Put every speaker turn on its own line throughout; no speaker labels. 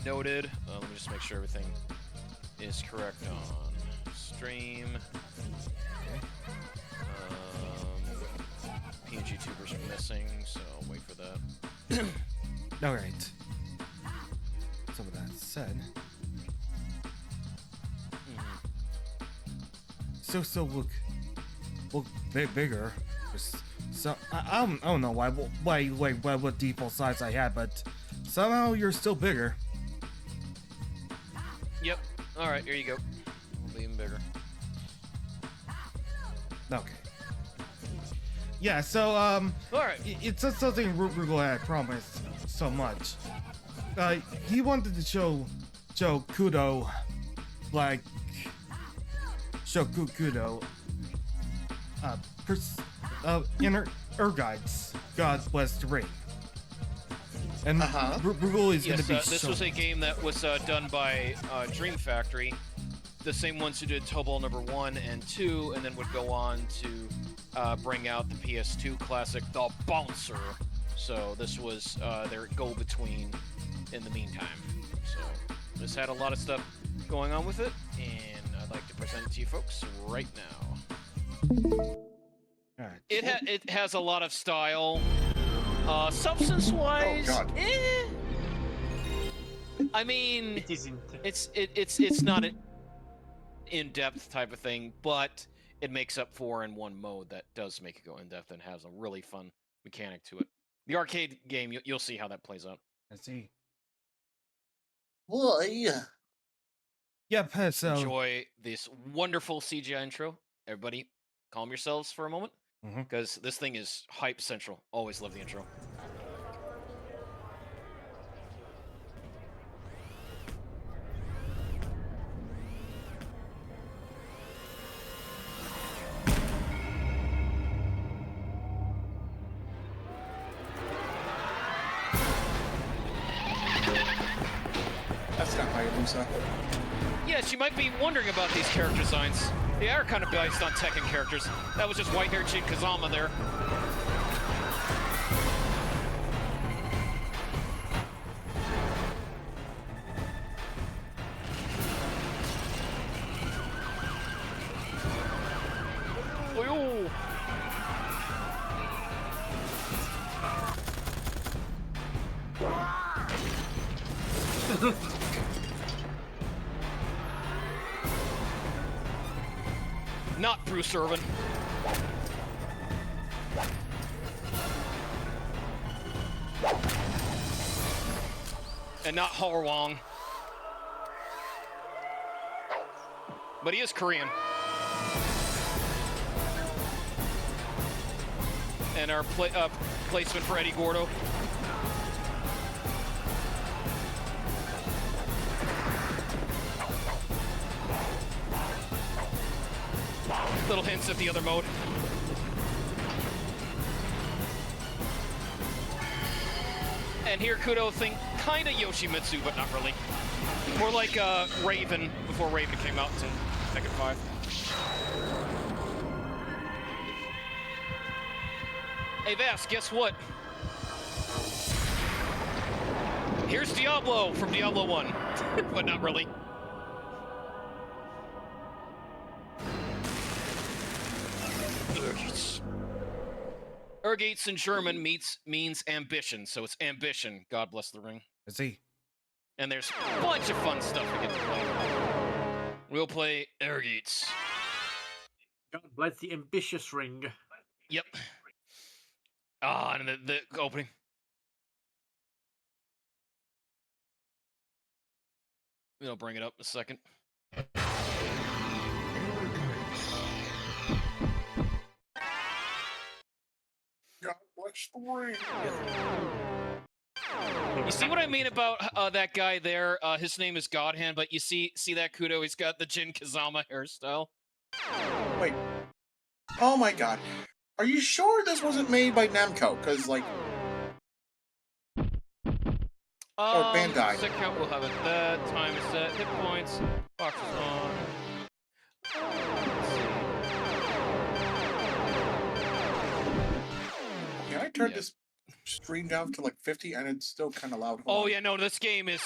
noted. Let me just make sure everything is correct on stream. PNGtubers are missing, so I'll wait for that.
Alright. So with that said... So look bigger. So I don't know what default size I had, but somehow you're still bigger.
Yep. All right, here you go. We'll be even bigger.
Okay. Yeah. So
All right.
it's just something Rugal had promised so much. He wanted to show Kudo, like. Kudo, Energeiz, God bless the ring. And Rugal is going to be
this was a game that was done by Dream Factory, the same ones who did Tobal number 1 and 2, and then would go on to bring out the PS2 classic, The Bouncer. So this was their go-between in the meantime. So this had a lot of stuff going on with it, and I'd like to present it to you folks right now.
All right.
It has a lot of style. Substance-wise, I mean, it's not an in-depth type of thing, but it makes up for in one mode that does make it go in-depth and has a really fun mechanic to it. The arcade game, you'll see how that plays out.
I see.
Boy.
Yep. So
enjoy this wonderful CGI intro. Everybody, calm yourselves for a moment, because this thing is hype central. Always love the intro.
That's not Hayabusa.
Yes, you might be wondering about these character designs. They are kind of based on Tekken characters. That was just white-haired Shin Kazama there. Oh, not Bruce Irvin. And not Hor Wong. But he is Korean. And our placement for Eddie Gordo. Little hints of the other mode. And here Kudo think kinda Yoshimitsu, but not really. More like Raven before Raven came out in Tekken 5. Hey Vass, guess what? Here's Diablo from Diablo 1, but not really. Energeiz in German means ambition, so it's ambition. God bless the ring.
I see.
And there's a bunch of fun stuff we get to play. We'll play Energeiz.
God bless the ambitious ring.
Yep. Ah, and the opening. We'll bring it up in a second.
God bless the ring.
You see what I mean about that guy there? His name is Godhand, but you see that Kudo? He's got the Jin Kazama hairstyle.
Wait. Oh my god. Are you sure this wasn't made by Namco? Because, like... Or Bandai.
Set count, we'll have it. That time is set. Hit points. Box is on.
Can I turn this streamed down to like 50 and it's still kind of loud. Hold
Oh
on.
yeah, no, this game is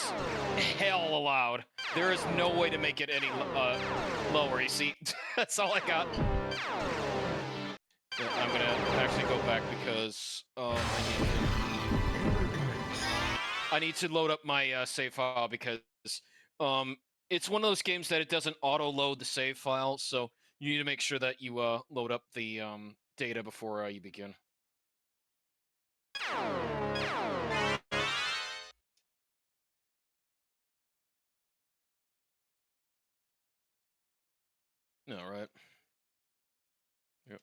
hell loud. There is no way to make it any lower. You see, that's all I got. Yeah, I'm gonna actually go back because I need to load up my save file because it's one of those games that it doesn't auto-load the save file, so you need to make sure that you load up the data before you begin. No, right. Yep.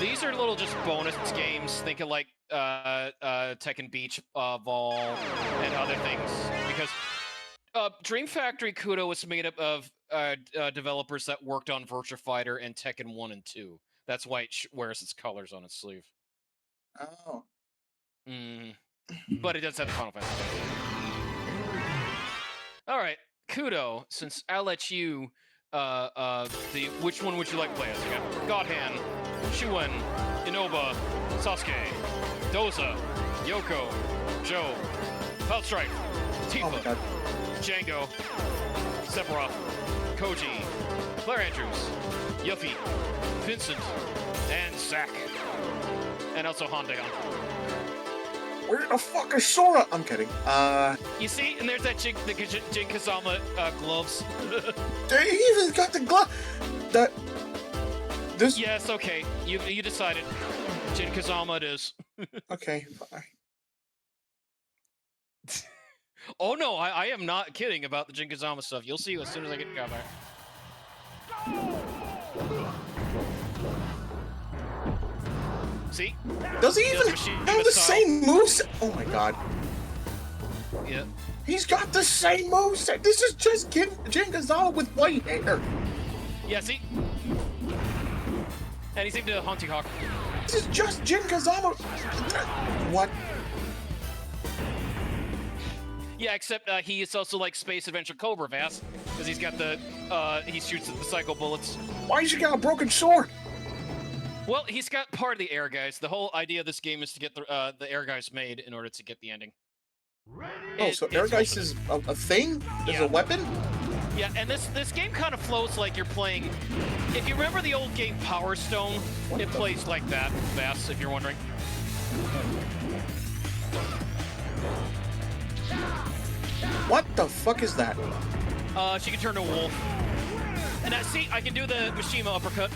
These are little just bonus games. Think of like Tekken Beach Ball and other things. Because Dream Factory Kudo was made up of developers that worked on Virtua Fighter and Tekken 1 and 2. That's why it wears its colors on its sleeve.
Oh.
But it does have the Final Fantasy. Alright, Kudo, since I'll let you which one would you like to play as again? Godhand, Shuen, Inoba, Sasuke, Doza, Yoko, Joe, Falstripe, Tifa, Django, Sephiroth, Koji, Claire Andrews, Yuffie, Vincent, and Zack. And also Hondaon.
Where the fuck is Sora? I'm kidding.
You see, and there's that Jin Kazama gloves.
They even got the glove. This.
Yes, okay. You decided. Jin Kazama it is.
Okay. Bye.
Oh no, I am not kidding about the Jin Kazama stuff. You'll see as soon as I get to combat. See?
Does he even have the same moves? Oh my god.
Yeah.
He's got the same moveset. This is just Jin Kazama with white hair.
Yeah, see? And he's into Haunting Hawk.
This is just Jin Kazama. What?
Yeah, except he is also like Space Adventure Cobra Vass, because he's got the, he shoots the psycho bullets.
Why has he got a broken sword?
Well, he's got part of the Energeiz. The whole idea of this game is to get the Energeiz made in order to get the ending.
Oh, so Energeiz is a thing? Is a weapon?
Yeah, and this game kind of flows like you're playing... If you remember the old game Power Stone, it plays like that, Vass, if you're wondering.
What the fuck is that?
She can turn to a wolf. And see, I can do the Mishima uppercut.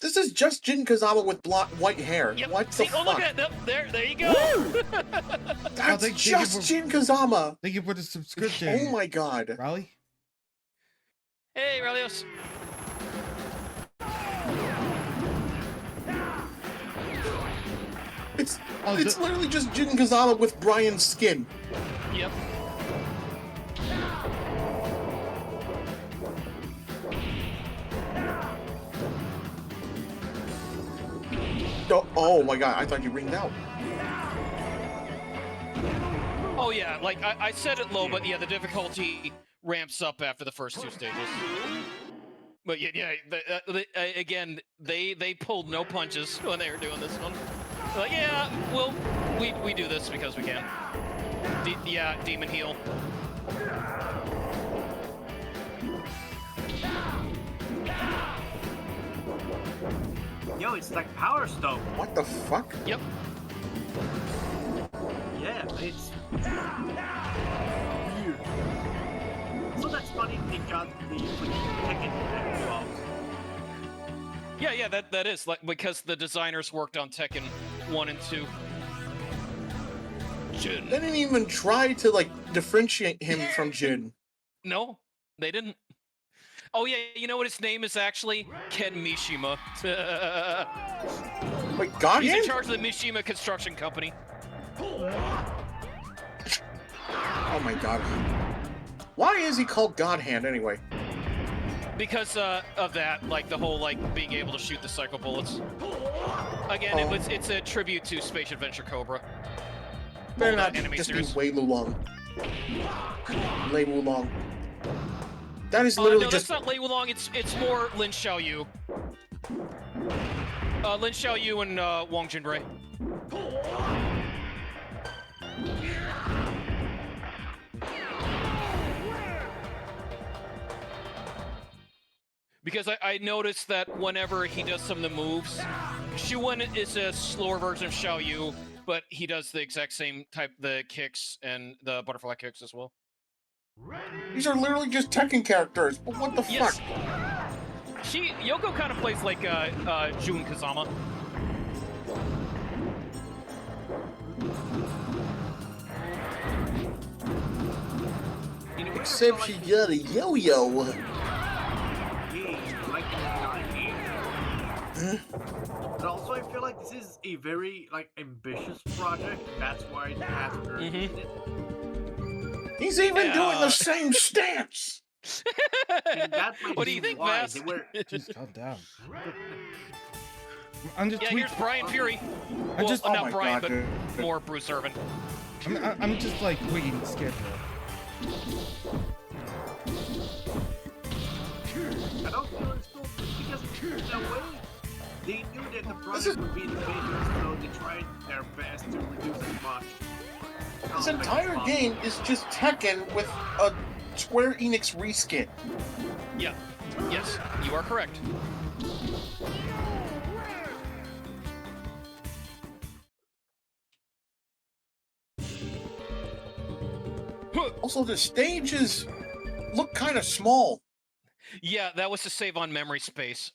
This is just Jin Kazama with white hair.
Yep.
What
see,
the fuck?
Oh, look at that. There you go.
That's just Jin Kazama.
Thank you for the subscription.
Oh my god.
Raleigh?
Hey, Ralios.
It's literally just Jin Kazama with Brian's skin.
Yep.
Oh my god, I thought you ringed out.
Oh yeah, like I said it low, but yeah, the difficulty ramps up after the first two stages. But yeah, again, they pulled no punches when they were doing this one. Like, yeah, well, we do this because we can. Yeah, Demon Heal.
Yo, it's like Power Stone.
What the fuck?
Yep.
Yeah, it's weird. So that's funny they got the Tekken involved.
Yeah, that is like because the designers worked on Tekken 1 and 2. Jin.
They didn't even try to like differentiate him from Jin.
No, they didn't. Oh yeah, you know what his name is actually? Ken Mishima.
Wait, God?
He's in charge of the Mishima Construction Company.
Oh my god. Why is he called God Hand anyway?
Because of that, like the whole like being able to shoot the psycho bullets. Again, it's a tribute to Space Adventure Cobra.
Better not
anime
just
series.
be Wei Wulong. Lei Wulong. That is literally
no,
just.
that's not Lei Wulong. It's more Lin Xiaoyu. Lin Xiaoyu and Wong Jinrei. Because I noticed that whenever he does some of the moves, Shuwen is a slower version of Xiao Yu, but he does the exact same type, the kicks and the butterfly kicks as well.
These are literally just Tekken characters, but what the
Yes.
fuck?
Yoko kind of plays like Jun Kazama.
Except she got a yo-yo.
But also, I feel like this is a very ambitious project. That's why it has earned it.
He's even doing the same stance.
And that might
What do
be
you think,
why
Vass?
they were.
Just calm down. I'm just
Yeah,
tweak-
here's Brian Fury.
I
Well,
just-
Oh
not
my
Brian,
God, dude.
but more Bruce Irvin.
I'm just like tweaking the schedule.
I don't feel it's still because in a way they knew that the project would be ambitious, so they tried their best to reduce as much.
This entire game is just Tekken with a Square Enix reskin.
Yeah. Yes, you are correct.
Also, the stages look kind of small.
Yeah, that was to save on memory space.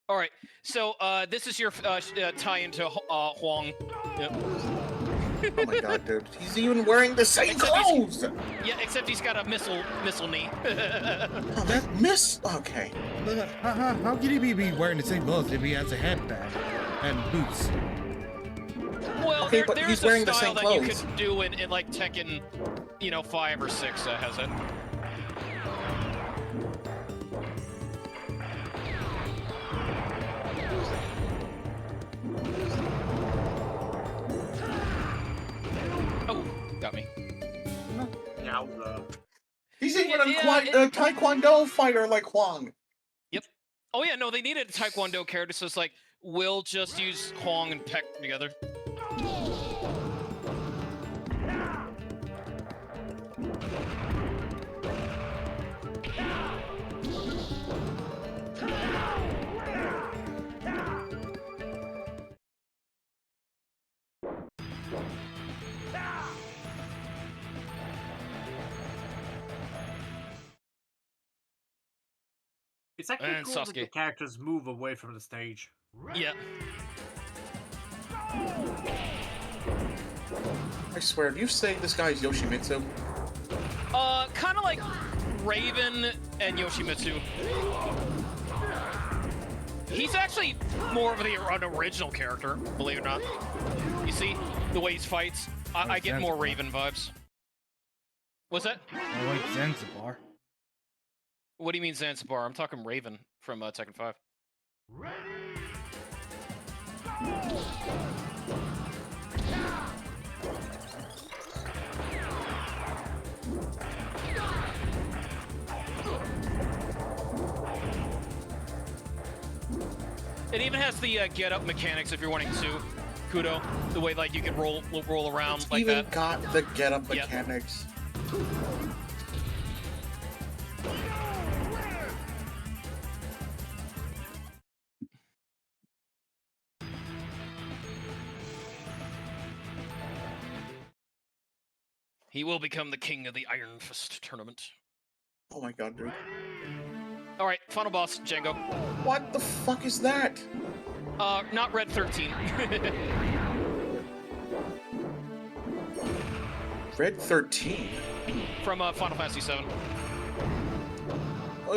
All right, so this is your tie into Huang. Yep.
Oh my god, dude. He's even wearing the same clothes!
Yeah, except he's got a missile knee.
Oh, that miss... Okay.
How could he be wearing the same clothes if he has a headband and boots?
Well,
Okay, but
there's
he's
a
wearing the
style
same
that you
clothes.
could do in like Tekken, 5 or 6 has it. Oh, got me.
Yowza.
He's even a
Yeah,
Taekwondo fighter like Huang.
Yep. Oh yeah, no, they needed a Taekwondo character, so it's like, we'll just use Huang and Peck together.
It's actually
And
cool that the
Sasuke.
characters move away from the stage.
Yeah.
I swear, if you say this guy's Yoshimitsu,
Kind of like Raven and Yoshimitsu. He's actually more of an original character, believe it or not. You see, the way he fights, I get more Raven vibes. What's that?
I like Zanzibar.
What do you mean Zanzibar? I'm talking Raven from Tekken 5. It even has the get up mechanics if you're wanting to. Kudo, the way like you can roll around
it's
like
even
that.
got the get-up
Yeah.
mechanics.
He will become the king of the Iron Fist tournament.
Oh my god, dude.
All right, final boss, Django.
What the fuck is that?
Not Red 13.
Red 13?
From Final Fantasy 7.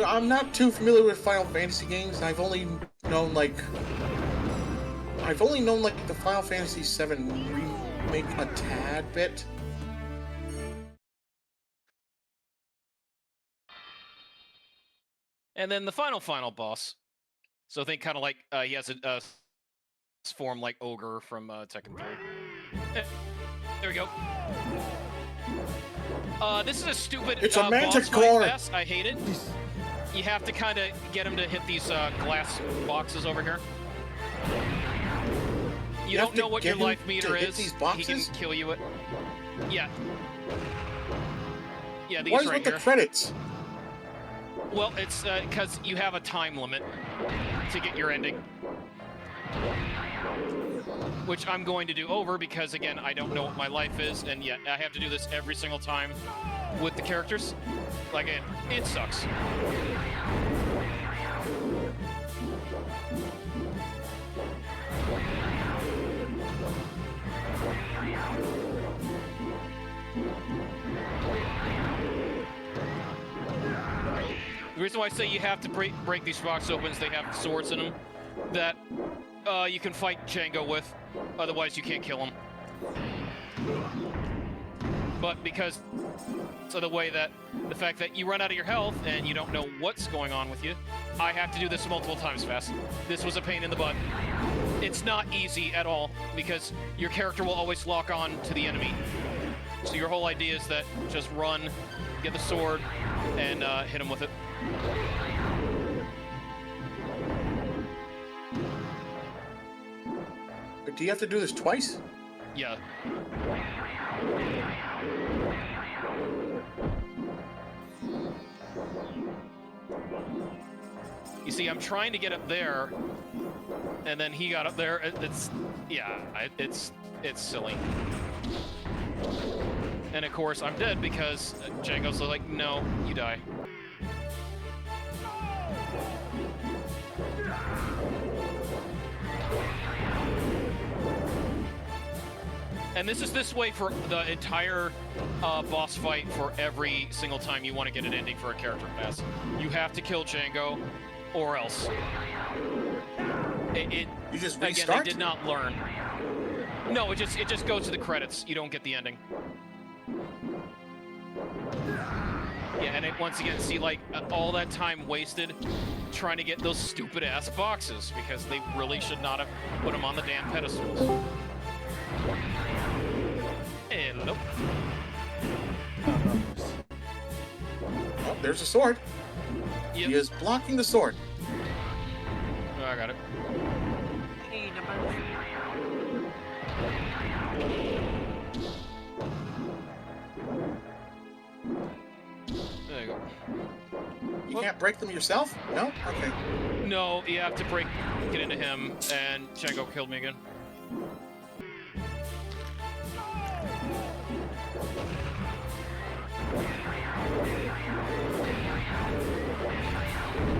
I'm not too familiar with Final Fantasy games. I've only known like the Final Fantasy 7 remake a tad bit.
And then the final boss. So think kind of like he has a form like Ogre from Tekken 3. There we go. This is a stupid
It's a
boss
Manticore!
fight fest. I hate it. You have to kind of get him to hit these glass boxes over here. You
have
don't
to
know what
get
your
him
life meter
to hit
is.
these
He
boxes?
can kill you at... Yeah. Yeah, these
What is
right
with
here.
the credits?
Well, it's because you have a time limit to get your ending. Which I'm going to do over because, again, I don't know what my life is, and yet I have to do this every single time with the characters. Like, it sucks. The reason why I say you have to break these box opens, they have swords in them that you can fight Django with. Otherwise, you can't kill him. But because of the fact that you run out of your health and you don't know what's going on with you, I have to do this multiple times fast. This was a pain in the butt. It's not easy at all because your character will always lock on to the enemy. So your whole idea is that just run, get the sword, and hit him with it.
But do you have to do this twice?
Yeah. You see, I'm trying to get up there, and then he got up there. It's silly. And of course, I'm dead because Django's like, no, you die. And this is this way for the entire boss fight for every single time you want to get an ending for a character pass. You have to kill Django, or else.
You just
again,
restart?
they did not learn. No, it just goes to the credits. You don't get the ending. Yeah, and once again, see, like, all that time wasted trying to get those stupid-ass boxes because they really should not have put them on the damn pedestals. Hello.
Oh, there's a sword.
Yep.
He is blocking the sword.
Oh, I got it.
Hey, number
There you go.
You can't break them yourself? No? Okay.
No, you have to get into him, and Django killed me again.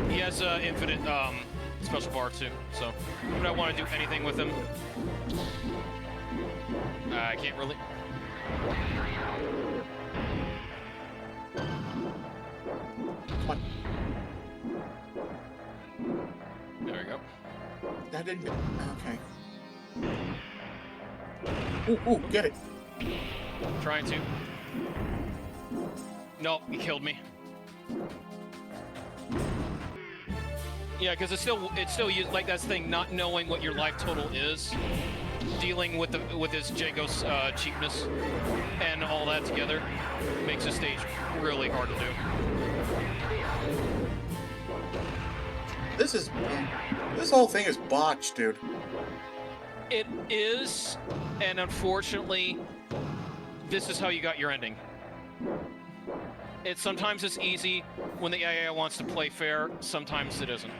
He has infinite special bar too, so would I want to do anything with him? I can't really.
Come on.
There we go.
That didn't... Okay. Ooh, get it.
Trying to. No, he killed me. Yeah, because it's still like that thing, not knowing what your life total is, dealing with his Django's cheapness, and all that together makes this stage really hard to do.
This whole thing is botched, dude.
It is, and unfortunately, this is how you got your ending. Sometimes it's easy when the AI wants to play fair, sometimes it isn't.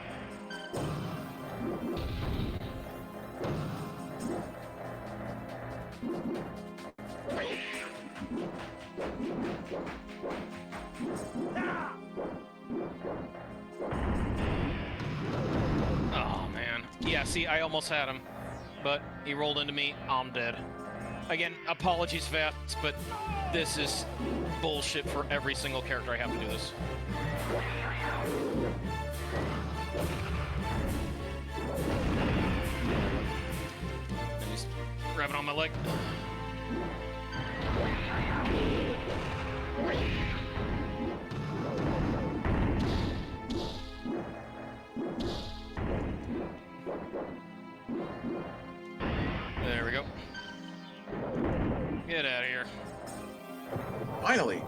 Oh, man. Yeah, see, I almost had him, but he rolled into me. I'm dead. Again, apologies, Vats, but this is bullshit for every single character I have to do this. And he's grabbing on my leg. There we go. Get out of here.
Finally.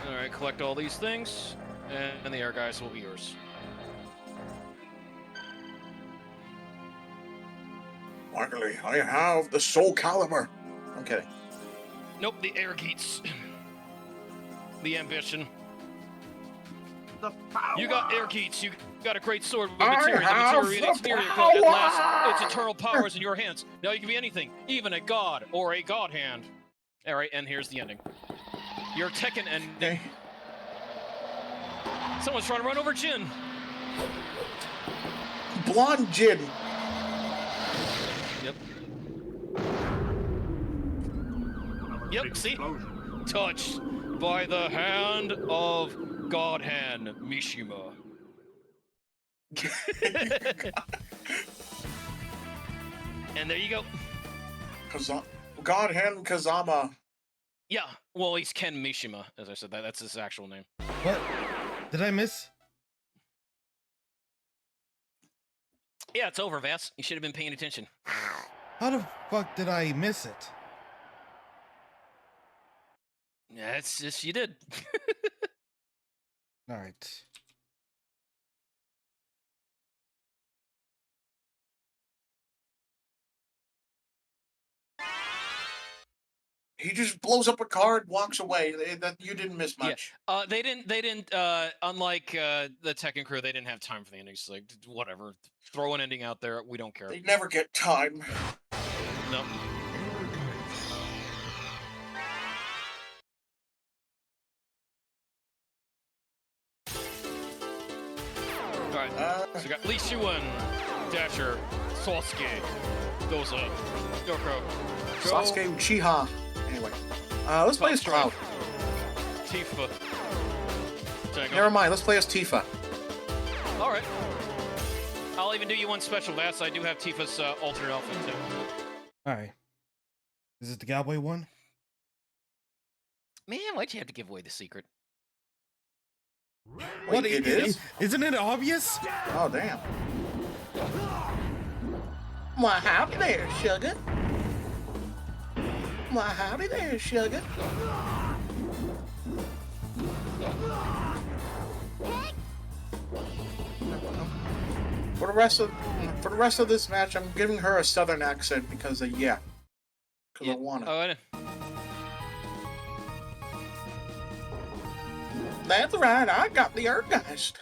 Alright, collect all these things. and the Energeiz will be yours.
Luckily, I have the Soul Calibur. I'm kidding.
Nope, the Energeiz. The ambition.
The power.
You got Energeiz. You got a great sword with
I
materia. The
have
materia
the
exterior
power!
at last. Its eternal power is in your hands. Now you can be anything, even a god or a god hand. All right, and here's the ending. Your Tekken ending.
Okay.
Someone's trying to run over Jin.
Blonde Jin.
Yep.
Another
Yep,
big
see?
explosion.
Touched by the hand of God Hand Mishima. And there you go.
God Hand Kazama.
Yeah, well, he's Ken Mishima, as I said. That's his actual name.
What? Did I miss?
Yeah, it's over, Vass. You should have been paying attention.
How the fuck did I miss it?
Yeah, it's just you did.
All right.
He just blows up a card, walks away. That you didn't miss much.
They didn't. Unlike the Tekken crew, they didn't have time for the endings. Like, whatever. Throw an ending out there. We don't care.
They never get time.
No. Alright, so we got Lee Shuan, Dasher, Sasuke, Doza, Yoko, Go,
Sasuke Uchiha. Anyway, let's play as Cloud.
Tifa, Tango.
Never mind, let's play as Tifa.
Alright. I'll even do you one special, Vass. I do have Tifa's alternate outfit, too.
All right. Is it the cowboy one?
Man, why'd you have to give away the secret?
Wait, it is?
Isn't it obvious?
Oh, damn. Well, howdy there, sugar. Well, howdy there, sugar. For the rest of this match, I'm giving her a southern accent because yeah. Because I want it.
Oh, I know.
That's right, I got the Energeiz.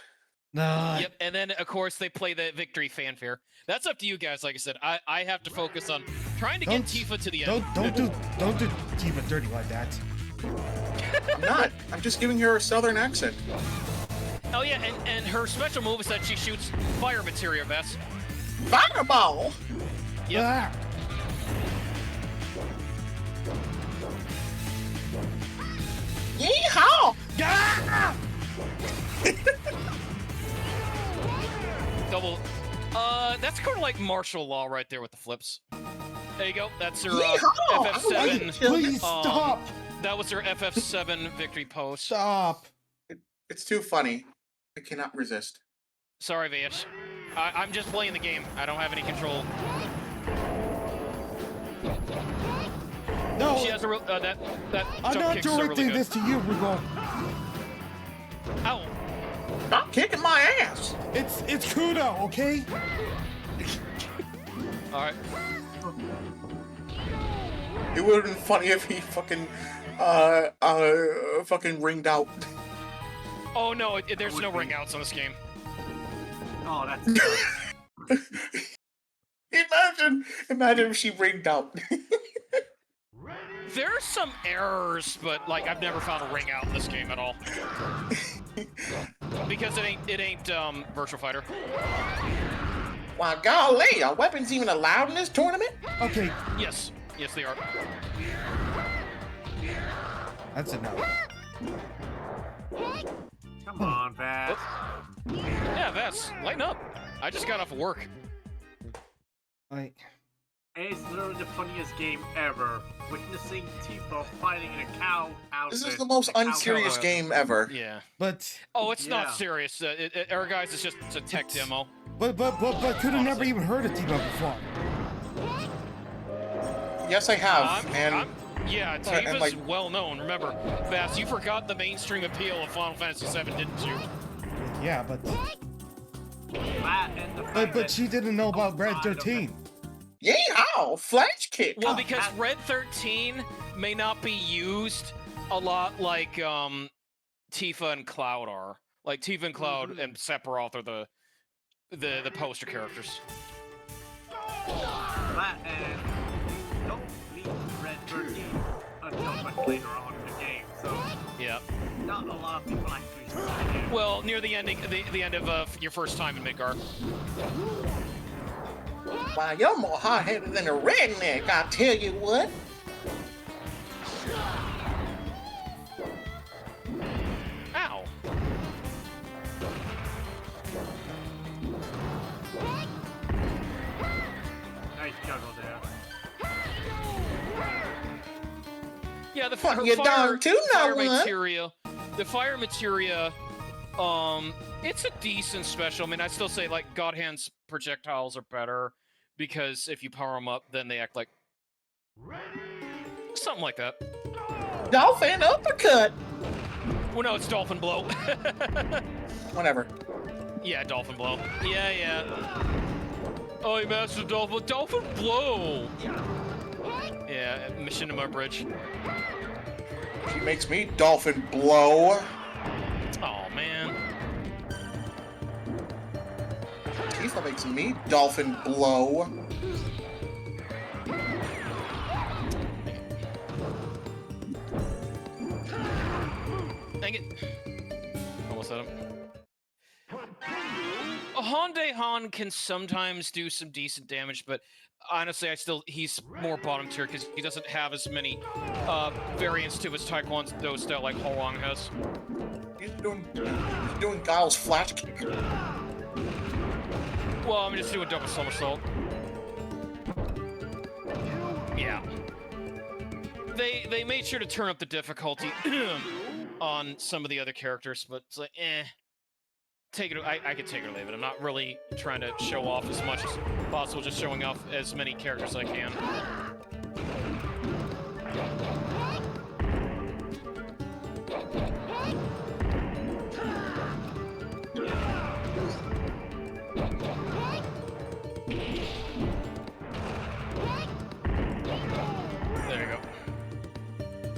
Nah.
Yep, and then of course they play the victory fanfare. That's up to you guys. Like I said, I have to focus on trying to get Tifa to the end.
Don't do Tifa dirty like that.
I'm not. I'm just giving her a southern accent.
Oh yeah, and her special move is that she shoots fire materia, Vess.
Fireball!
Yep.
Ah.
Yeehaw!
Ah!
Double. That's kind of like martial law right there with the flips. There you go. That's her
Yeehaw!
FF7.
Please stop!
That was her FF7 victory post.
Stop!
It's too funny. I cannot resist.
Sorry, Vash. I'm just playing the game. I don't have any control.
No!
She has a that
I'm
jump
not
kicks are
directing
really good.
this to you, Rugal.
Ow!
Stop kicking my ass!
It's Kudo, okay?
All right.
It would have been funny if he fucking ringed out.
Oh no, there's no ring outs on this game.
Oh, that's
Imagine if she ringed out.
There's some errors, but like I've never found a ring out in this game at all. Because it ain't Virtual Fighter.
Wow, golly, are weapons even allowed in this tournament?
Okay,
Yes, they are.
that's enough.
come on, Vass.
Yeah, Vess, lighten up. I just got off of work.
It's literally the funniest game ever. Witnessing Tifa fighting in a cow outfit.
This is the most unserious game ever.
Yeah.
But
Oh, it's not
Yeah.
serious. Energeiz is just a tech demo.
could have never even heard of Tifa before.
Yes, I have, and
Yeah,
And,
Tifa's
like-
well known. Remember, Bass, you forgot the mainstream appeal of Final Fantasy VII, didn't you?
Yeah, but
That and the fact that
she didn't know about Red
outside of
13.
Yeehaw! Flash kick!
Well,
Oh,
because Red 13 may not be used a lot like Tifa and Cloud are. Like Tifa and Cloud and Sephiroth are the poster characters.
That and don't meet Red 13 until much later on in the game, so
Yeah.
not a lot of people actually see it.
Well, near the ending, the end of your first time in Midgar.
Wow, you're more hard-headed than a redneck, I tell you what.
Ow.
Nice juggle there.
Yeah, the
Well,
her
you
fire,
darn too know
fire
one.
materia. The fire materia, it's a decent special. I mean, I still say like God Hand's projectiles are better because if you power them up, then they act like something like that.
Dolphin uppercut!
Well, no, it's Dolphin Blow.
Whatever.
Yeah, Dolphin Blow. Yeah. Oh, you mastered Dolphin Blow. Yeah, Machinima Bridge.
She makes me dolphin blow.
Oh man.
Tifa makes me dolphin blow.
Dang it. Almost had him. A Hyundai Han can sometimes do some decent damage, but honestly, he's more bottom tier because he doesn't have as many variants to his Taekwondo style like Holong has.
He's doing Guile's flash kick.
Well, I'm just doing double somersault. Yeah. They made sure to turn up the difficulty on some of the other characters, but it's like, take it. I could take it or leave it. I'm not really trying to show off as much as possible, just showing off as many characters as I can. There you go.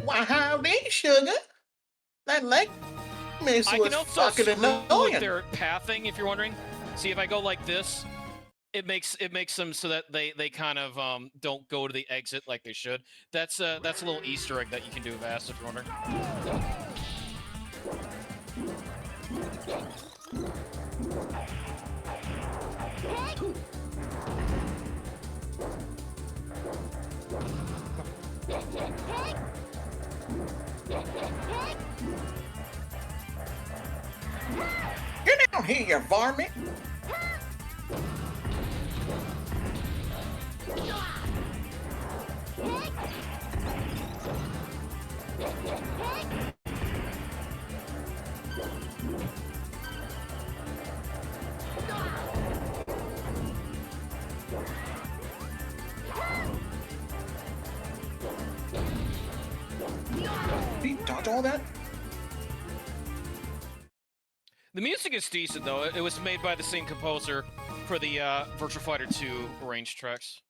Why, howdy, sugar. That leg miss
I
was
can also
fucking
screw with
annoying.
their pathing, if you're wondering. See, if I go like this, it makes them so that they kind of don't go to the exit like they should. That's a little Easter egg that you can do, Vast, if you're wondering.
Get down here, you varmint. Did he dodge all that?
The music is decent, though. It was made by the same composer for the Virtua Fighter 2 range tracks.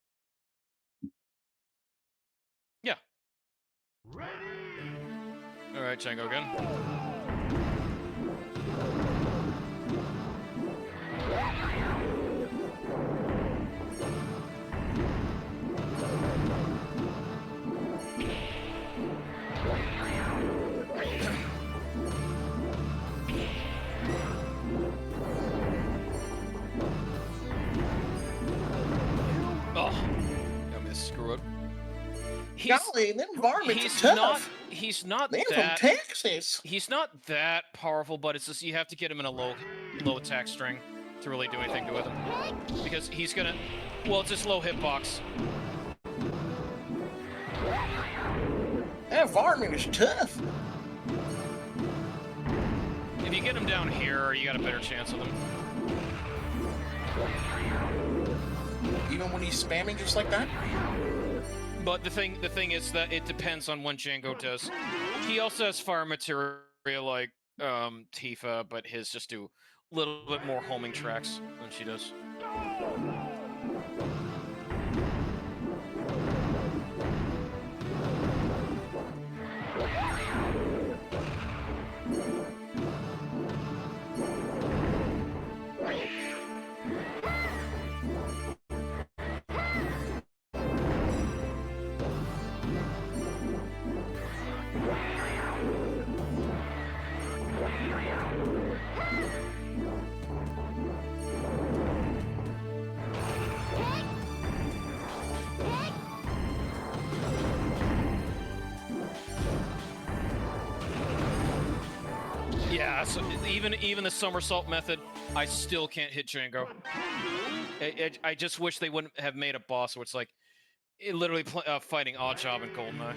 Yeah. All right, Django again. Oh, got me a screw up.
Golly, them varmints
He's
are
not.
tough.
He's not
They're from
that.
Texas.
He's not that powerful, but it's just you have to get him in a low attack string to really do anything with him, because he's gonna. Well, it's just low hitbox.
That varmint is tough.
If you get him down here, you got a better chance with him.
Even when he's spamming just like that?
But the thing is that it depends on when Django does. He also has fire material like Tifa, but his just do a little bit more homing tracks than she does. Yeah, so even the somersault method, I still can't hit Django. I just wish they wouldn't have made a boss where it's like, literally fighting Oddjob and Goldeneye.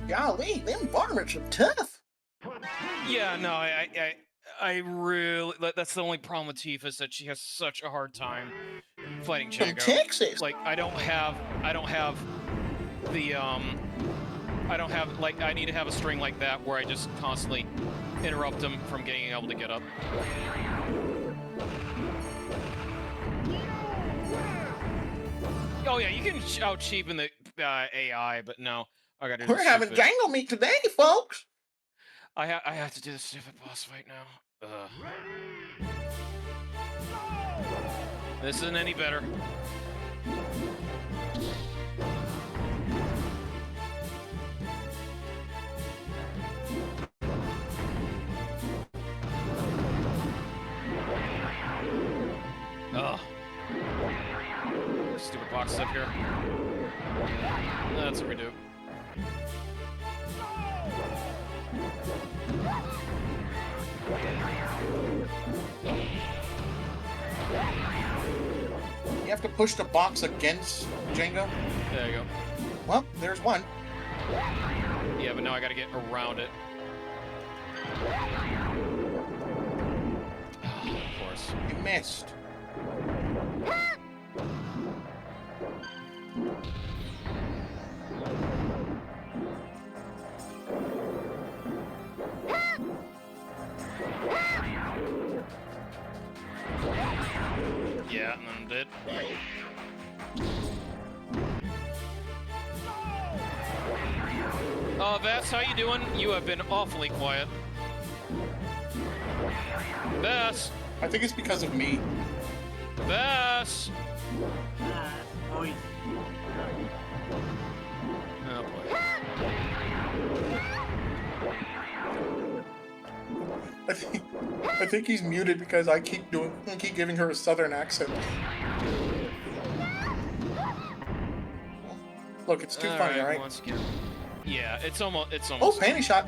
Golly, them varmints are tough.
Yeah, no, I really, that's the only problem with Tifa is that she has such a hard time fighting
From
Django.
Texas.
Like I don't have the like I need to have a string like that where I just constantly interrupt him from getting able to get up. Oh yeah, you can out cheapen the AI, but no, I gotta do
We're having Django meet today, folks.
I have to do the stupid boss fight now. Ugh. This isn't any better. Ugh. Stupid box up here. That's what we do.
You have to push the box against Django.
There you go.
Well, there's one.
Yeah, but now I gotta get around it. Of course.
You missed.
Yeah, and then did. Vass, how you doing? You have been awfully quiet. Vass!
I think it's because of me.
Vass!
Oi.
Oh boy.
I think he's muted because I keep giving her a southern accent. Look, it's too funny, alright?
Once again. Yeah, it's almost.
Oh, panty shot.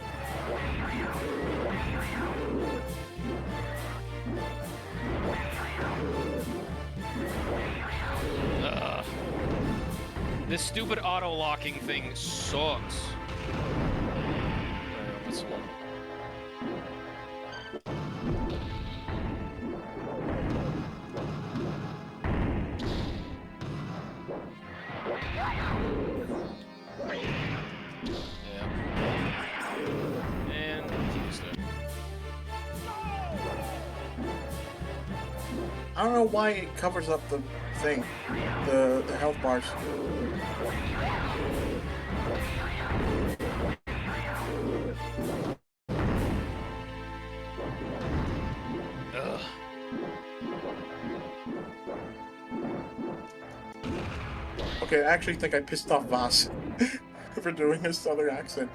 This stupid auto-locking thing sucks. What's one?
I don't know why it covers up the thing, the health bars.
Ugh.
Okay, I actually think I pissed off Vas for doing his southern accent.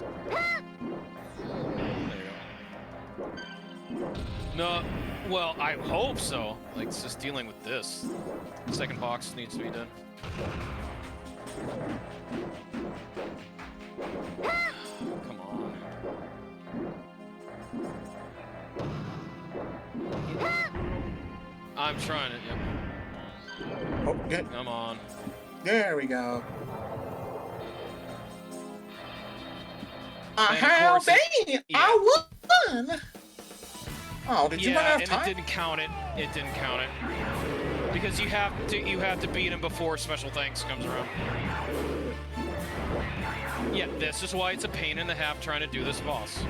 No, well, I hope so. Like, it's just dealing with this. Second box needs to be done. Come on. I'm trying it. Yep.
Oh, good.
Come on.
There we go.
And of
How
course it-
dang!
yeah.
I won! Oh, did you run out
Yeah,
of
and
time?
it didn't count it. It didn't count it because you have to beat him before special thanks comes around. Yeah, this is why it's a pain in the half trying to do this boss.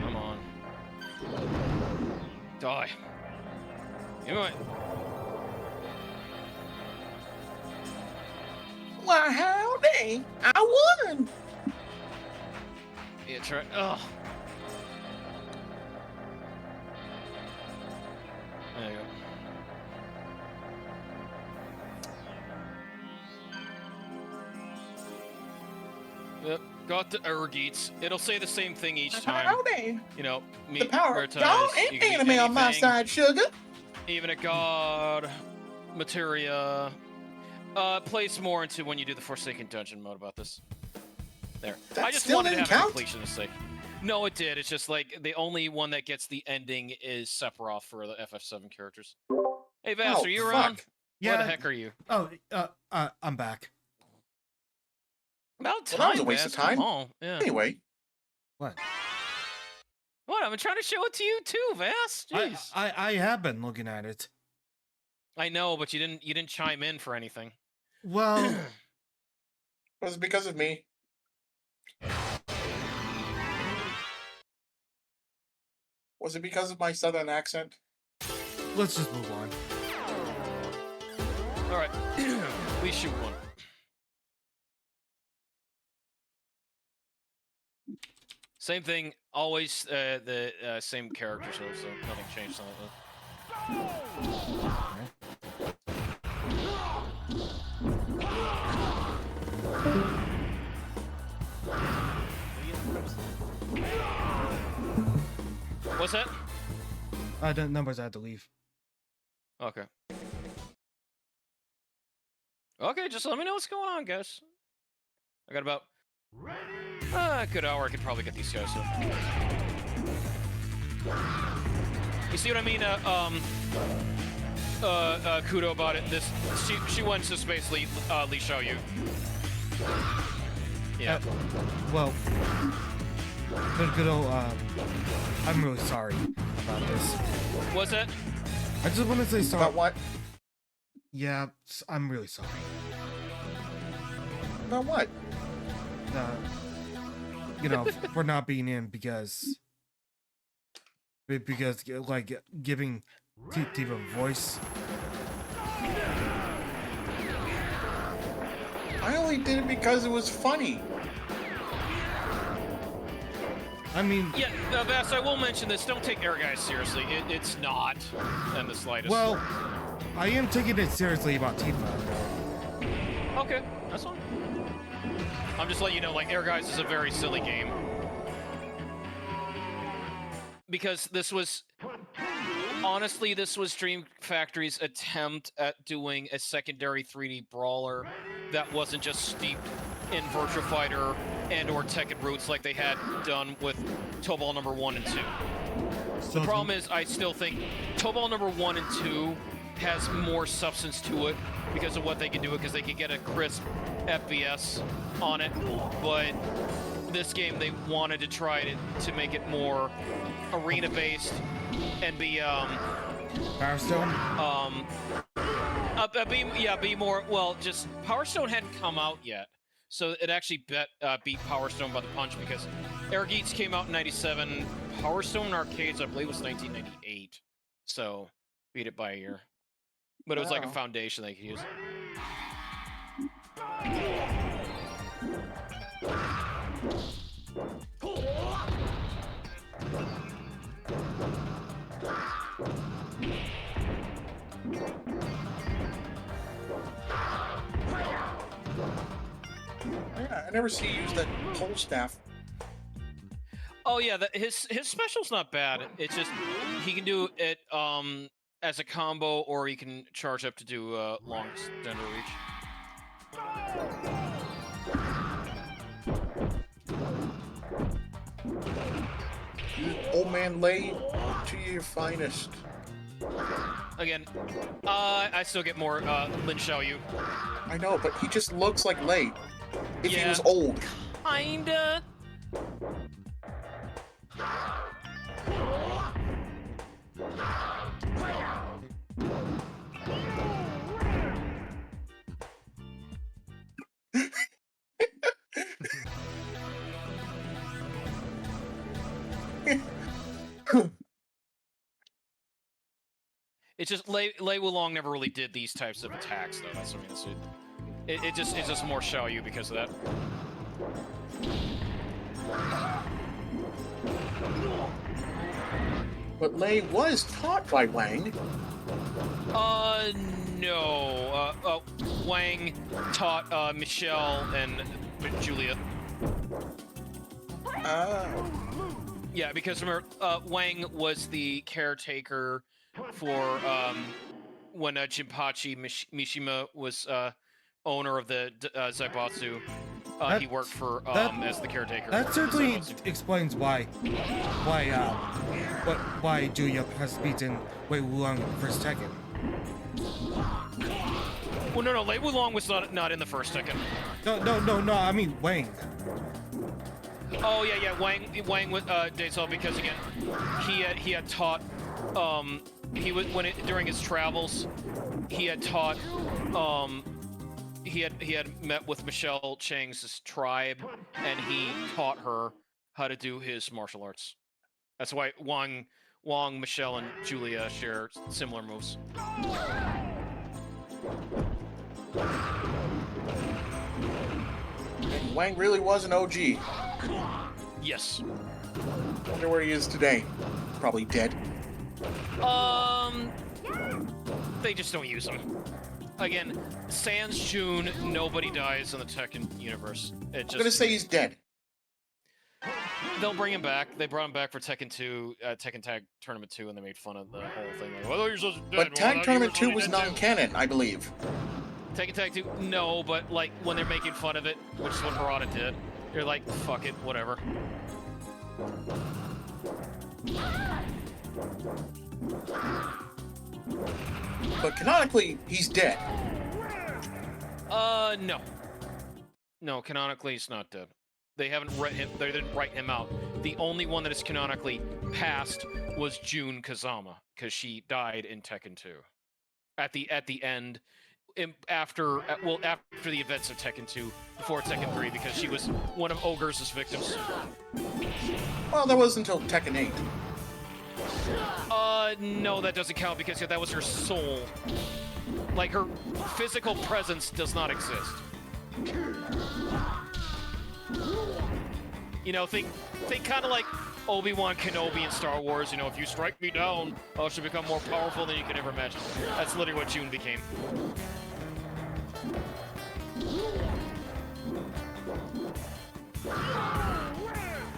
Come on. Die. You know what?
Why, howdy! I won!
Yeah, try. Ugh. There you go. Yep, got the Energeiz. It'll say the same thing each time.
Howdy!
You know,
The
meet
power of
prioritize,
God
you
and
can meet
anime on my
anything,
side, sugar.
even a god, materia. Place more into when you do the Forsaken Dungeon mode about this. There.
That
I just
still
wanted to
didn't
have a
count?
completionist sake. No, it did. It's just like the only one that gets the ending is Sephiroth for the FF7 characters. Hey, Vass,
Oh,
are you
fuck.
around?
Yeah.
Where the heck are you?
Oh, I'm back.
About time,
Well, that was a waste
Vass.
of time.
Come on. Yeah.
Anyway,
What?
What? I've been trying to show it to you too, Vass. Jeez.
I have been looking at it.
I know, but you didn't chime in for anything.
Well,
was it because of me? Was it because of my southern accent?
let's just move on.
All right. We shoot one. Same thing. Always the same characters, so nothing changed on it. What's that?
The numbers I had to leave.
Okay. Okay, just let me know what's going on, guys. I got about a good hour. I could probably get these guys. So. You see what I mean? Kudo about it. This she went to basically Li Xiaoyu. Yeah.
Well, good old, I'm really sorry about this.
What's that?
I just want to say sorry.
About what?
Yeah, I'm really sorry.
About what?
You know, for not being in because like giving Tifa a voice.
I only did it because it was funny.
I mean,
Yeah, Vass, I will mention this. Don't take Energeiz seriously. It's not in the slightest.
well, I am taking it seriously about Tifa.
Okay, that's fine. I'm just letting you know, like, Energeiz is a very silly game. Because this was... Honestly, this was Dream Factory's attempt at doing a secondary 3D brawler that wasn't just steeped in Virtua Fighter and or Tekken roots like they had done with Tobal number 1 and 2.
So
The problem is, I still think Tobal number 1 and 2 has more substance to it because of what they can do, because they can get a crisp FPS on it. But this game, they wanted to try to make it more arena-based and be
Power Stone.
be more, well, just Power Stone hadn't come out yet, so it actually beat Power Stone by the punch, because Energeiz came out in '97. Power Stone arcades, I believe, was 1998, so beat it by a year. But it was like a
Wow.
foundation they could use.
Yeah, I never see you use that pole staff.
Oh yeah, his special's not bad. It's just he can do it as a combo, or you can charge up to do long extender reach.
Old man Lei to your finest.
Again, I still get more Lin Xiaoyu.
I know, but he just looks like Lei. If he
Yeah.
was old.
Kinda. It's just Lei Wulong never really did these types of attacks, though. That's what I mean. It's just more Xiaoyu because of that.
But Lei was taught by Wang.
No. Wang taught Michelle and Julia. Yeah, because remember, Wang was the caretaker for when Jinpachi Mishima was owner of the Zaibatsu. He worked for as the caretaker.
That certainly explains why Julia has beaten Wei Wulong first Tekken.
Well, no, Lei Wulong was not in the first Tekken.
No. I mean Wang.
Oh yeah. Wang with Daisel because again, he had taught during his travels, he had taught he had met with Michelle Chang's tribe, and he taught her how to do his martial arts. That's why Wang, Michelle, and Julia share similar moves.
And Wang really was an OG.
Yes.
Wonder where he is today. Probably dead.
They just don't use him. Again, sans June, nobody dies in the Tekken universe.
I'm gonna say he's dead.
They'll bring him back. They brought him back for Tekken 2, Tekken Tag Tournament 2, and they made fun of the whole thing. Like, well, you're supposed to be dead.
But Tag Tournament 2 was non-canon, I believe.
Tekken Tag 2, no, but like when they're making fun of it, which is what Harada did, they're like, fuck it, whatever.
But canonically, he's dead.
No. No, canonically he's not dead. They haven't read him. They didn't write him out. The only one that is canonically passed was Jun Kazama, because she died in Tekken 2. At the end, after the events of Tekken 2, before Tekken 3, because she was one of Ogre's victims.
Well, that was until Tekken 8.
No, that doesn't count because that was her soul. Like, her physical presence does not exist. You know, think kind of like Obi-Wan Kenobi in Star Wars. You know, if you strike me down, I shall become more powerful than you can ever imagine. That's literally what June became.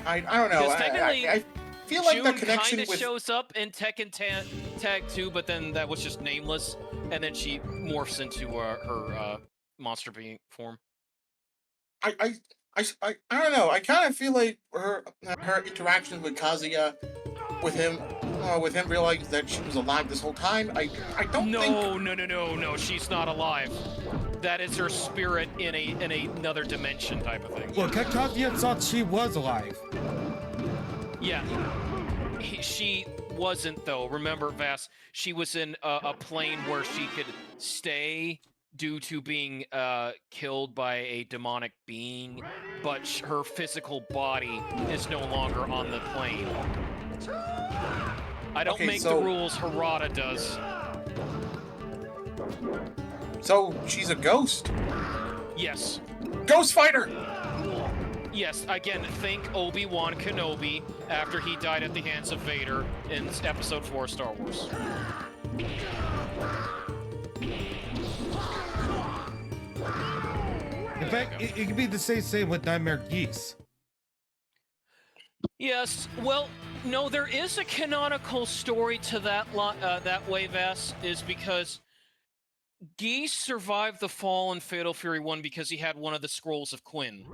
I don't know. I feel like
June
the connection
kinda
with
shows up in Tekken Tag 2, but then that was just nameless, and then she morphs into her monster being form.
I don't know. I kind of feel like her interaction with Kazuya, with him realizing that she was alive this whole time. I don't think.
No. She's not alive. That is her spirit in another dimension type of thing.
Well, Kazuya thought she was alive.
Yeah. She wasn't, though. Remember, Vass, she was in a plane where she could stay due to being killed by a demonic being, but her physical body is no longer on the plane. I don't make the rules, Harada does.
So, she's a ghost?
Yes.
Ghost fighter!
Yes, again, think Obi-Wan Kenobi after he died at the hands of Vader in Episode 4 of Star Wars.
In fact, it could be the same with Nightmare Geese.
Yes, well, No, there is a canonical story to that way, Vass, is because Geese survived the fall in Fatal Fury 1 because he had one of the Scrolls of Quinn.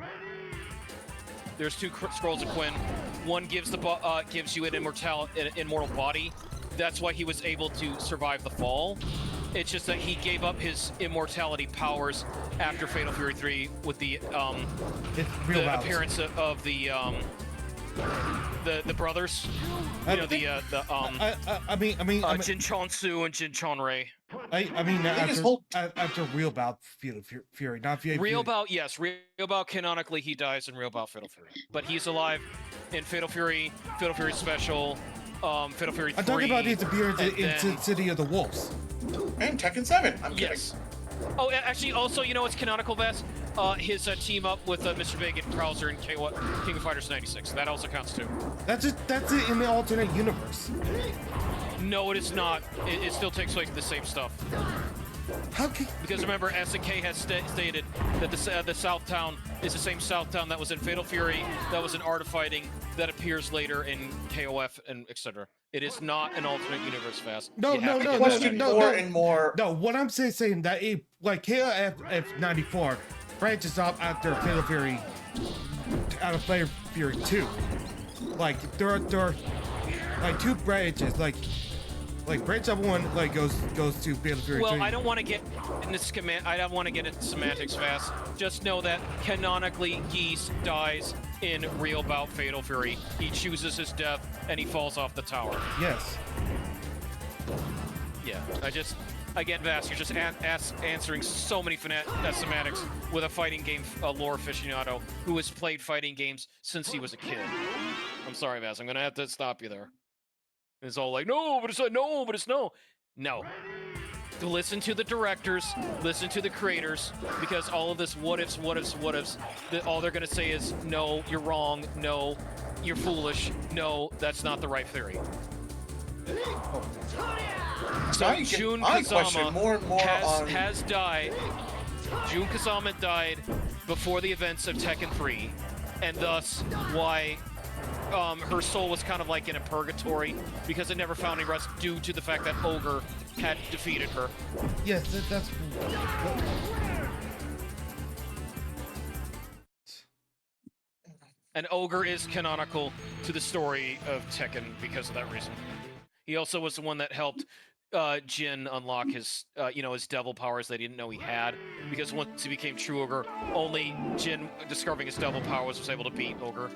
There's two Scrolls of Quinn. One gives you an immortal body. That's why he was able to survive the fall. It's just that he gave up his immortality powers after Fatal Fury 3 with the appearance of the brothers. You know, Jin Chon-Su and Jin Chon-Rei.
I mean, after Real Bout Fatal Fury, not Fatal
Real Bout, yes. Real Bout, canonically, he dies in Real Bout Fatal Fury. But he's alive in Fatal Fury Special, Fatal Fury 3.
I'm talking about his appearance in City of the Wolves.
And Tekken 7, I'm kidding.
Yes. Oh, actually, also, you know what's canonical, Vest? His team up with Mr. Big and Krauser in King of Fighters 96. That also counts, too.
That's it in the alternate universe.
No, it is not. It still takes place the same stuff.
How can...
Because remember, SNK has stated that the South Town is the same South Town that was in Fatal Fury, that was in Art of Fighting, that appears later in KOF, and etc. It is not an alternate universe, Fast.
No. What I'm saying that like KOF 94 branches off after Fatal Fury, out of Fatal Fury 2. Like there are like two branches, like branch number 1 like goes to Fatal Fury 2.
Well, I don't want to get into semantics, Fast. Just know that canonically Geese dies in Real Bout Fatal Fury. He chooses his death and he falls off the tower.
Yes.
Yeah, again, Vass, you're just answering so many semantics with a fighting game lore aficionado who has played fighting games since he was a kid. I'm sorry, Vass, I'm gonna have to stop you there. It's all like, no, but it's not, no, but it's no. No. Listen to the directors, listen to the creators, because all of this what ifs, all they're gonna say is, no, you're wrong, no, you're foolish, no, that's not the right theory. So Jun Kazama has died. Jun Kazama died before the events of Tekken 3, and thus why her soul was kind of like in a purgatory because it never found any rest due to the fact that Ogre had defeated her.
Yes, that's.
And Ogre is canonical to the story of Tekken because of that reason. He also was the one that helped Jin unlock his, his devil powers that he didn't know he had. Because once he became True Ogre, only Jin, discovering his devil powers, was able to beat Ogre.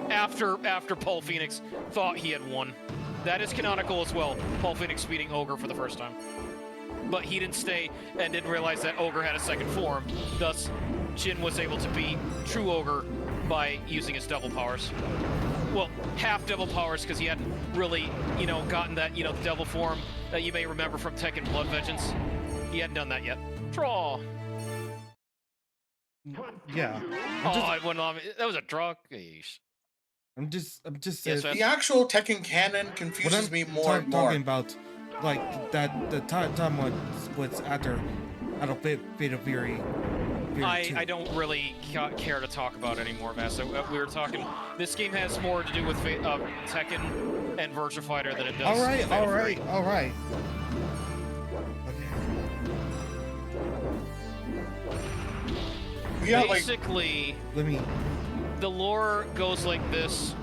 After Paul Phoenix thought he had won. That is canonical as well, Paul Phoenix beating Ogre for the first time. But he didn't stay and didn't realize that Ogre had a second form. Thus, Jin was able to beat True Ogre by using his devil powers. Well, half devil powers, because he hadn't really, gotten that, devil form that you may remember from Tekken Blood Vengeance. He hadn't done that yet. Draw!
Yeah.
That was a draw. Yeesh.
I'm just
Yes,
the actual Tekken canon confuses me more and more.
Talking about, like, that the timeline splits after Fatal Fury.
I don't really care to talk about it anymore, Matt. So we were talking. This game has more to do with Tekken and Virtua Fighter than it does.
All right. Okay.
Yeah,
basically, the lore goes like this.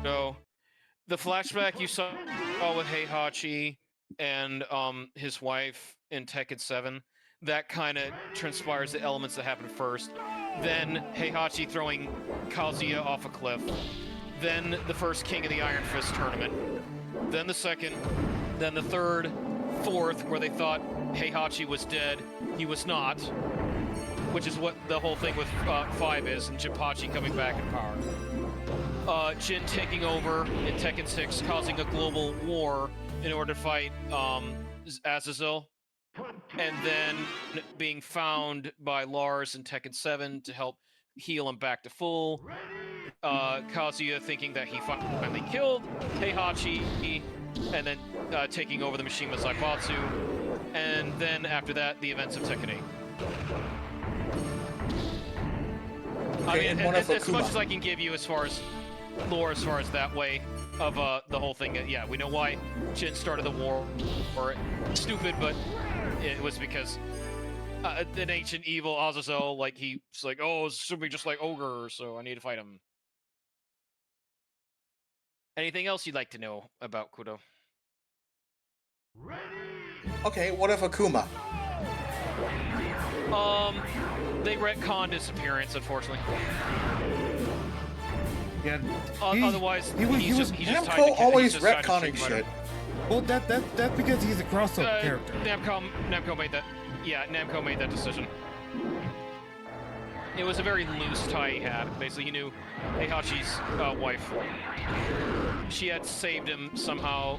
The flashback you saw with Heihachi and his wife in Tekken 7. That kind of transpires the elements that happened first. Then Heihachi throwing Kazuya off a cliff. Then the first King of the Iron Fist tournament. Then the second. Then the third, fourth, where they thought Heihachi was dead. He was not. Which is what the whole thing with 5 is, and Jinpachi coming back in power. Jin taking over in Tekken 6, causing a global war in order to fight Azazel. And then being found by Lars in Tekken 7 to help heal him back to full. Kazuya thinking that he finally killed Heihachi, and then taking over the Mishima Zaibatsu. And then after that, the events of Tekken 8.
Okay, and one of
as much
Akuma.
as I can give you as far as lore, as far as that way of the whole thing. Yeah, we know why Jin started the war, or stupid, but it was because an ancient evil Azazel, like he's like, oh, it's should be just like ogre, so I need to fight him. Anything else you'd like to know about Kudo?
Okay, what of Akuma?
They retconned his appearance, unfortunately.
Yeah.
Otherwise,
he was
he's just tied to
Namco always
he's just tied to
retconning
Street Fighter.
shit.
Well, that's because he's a crossover character.
Namco made that. Yeah, Namco made that decision. It was a very loose tie he had. Basically, he knew Heihachi's wife. She had saved him somehow,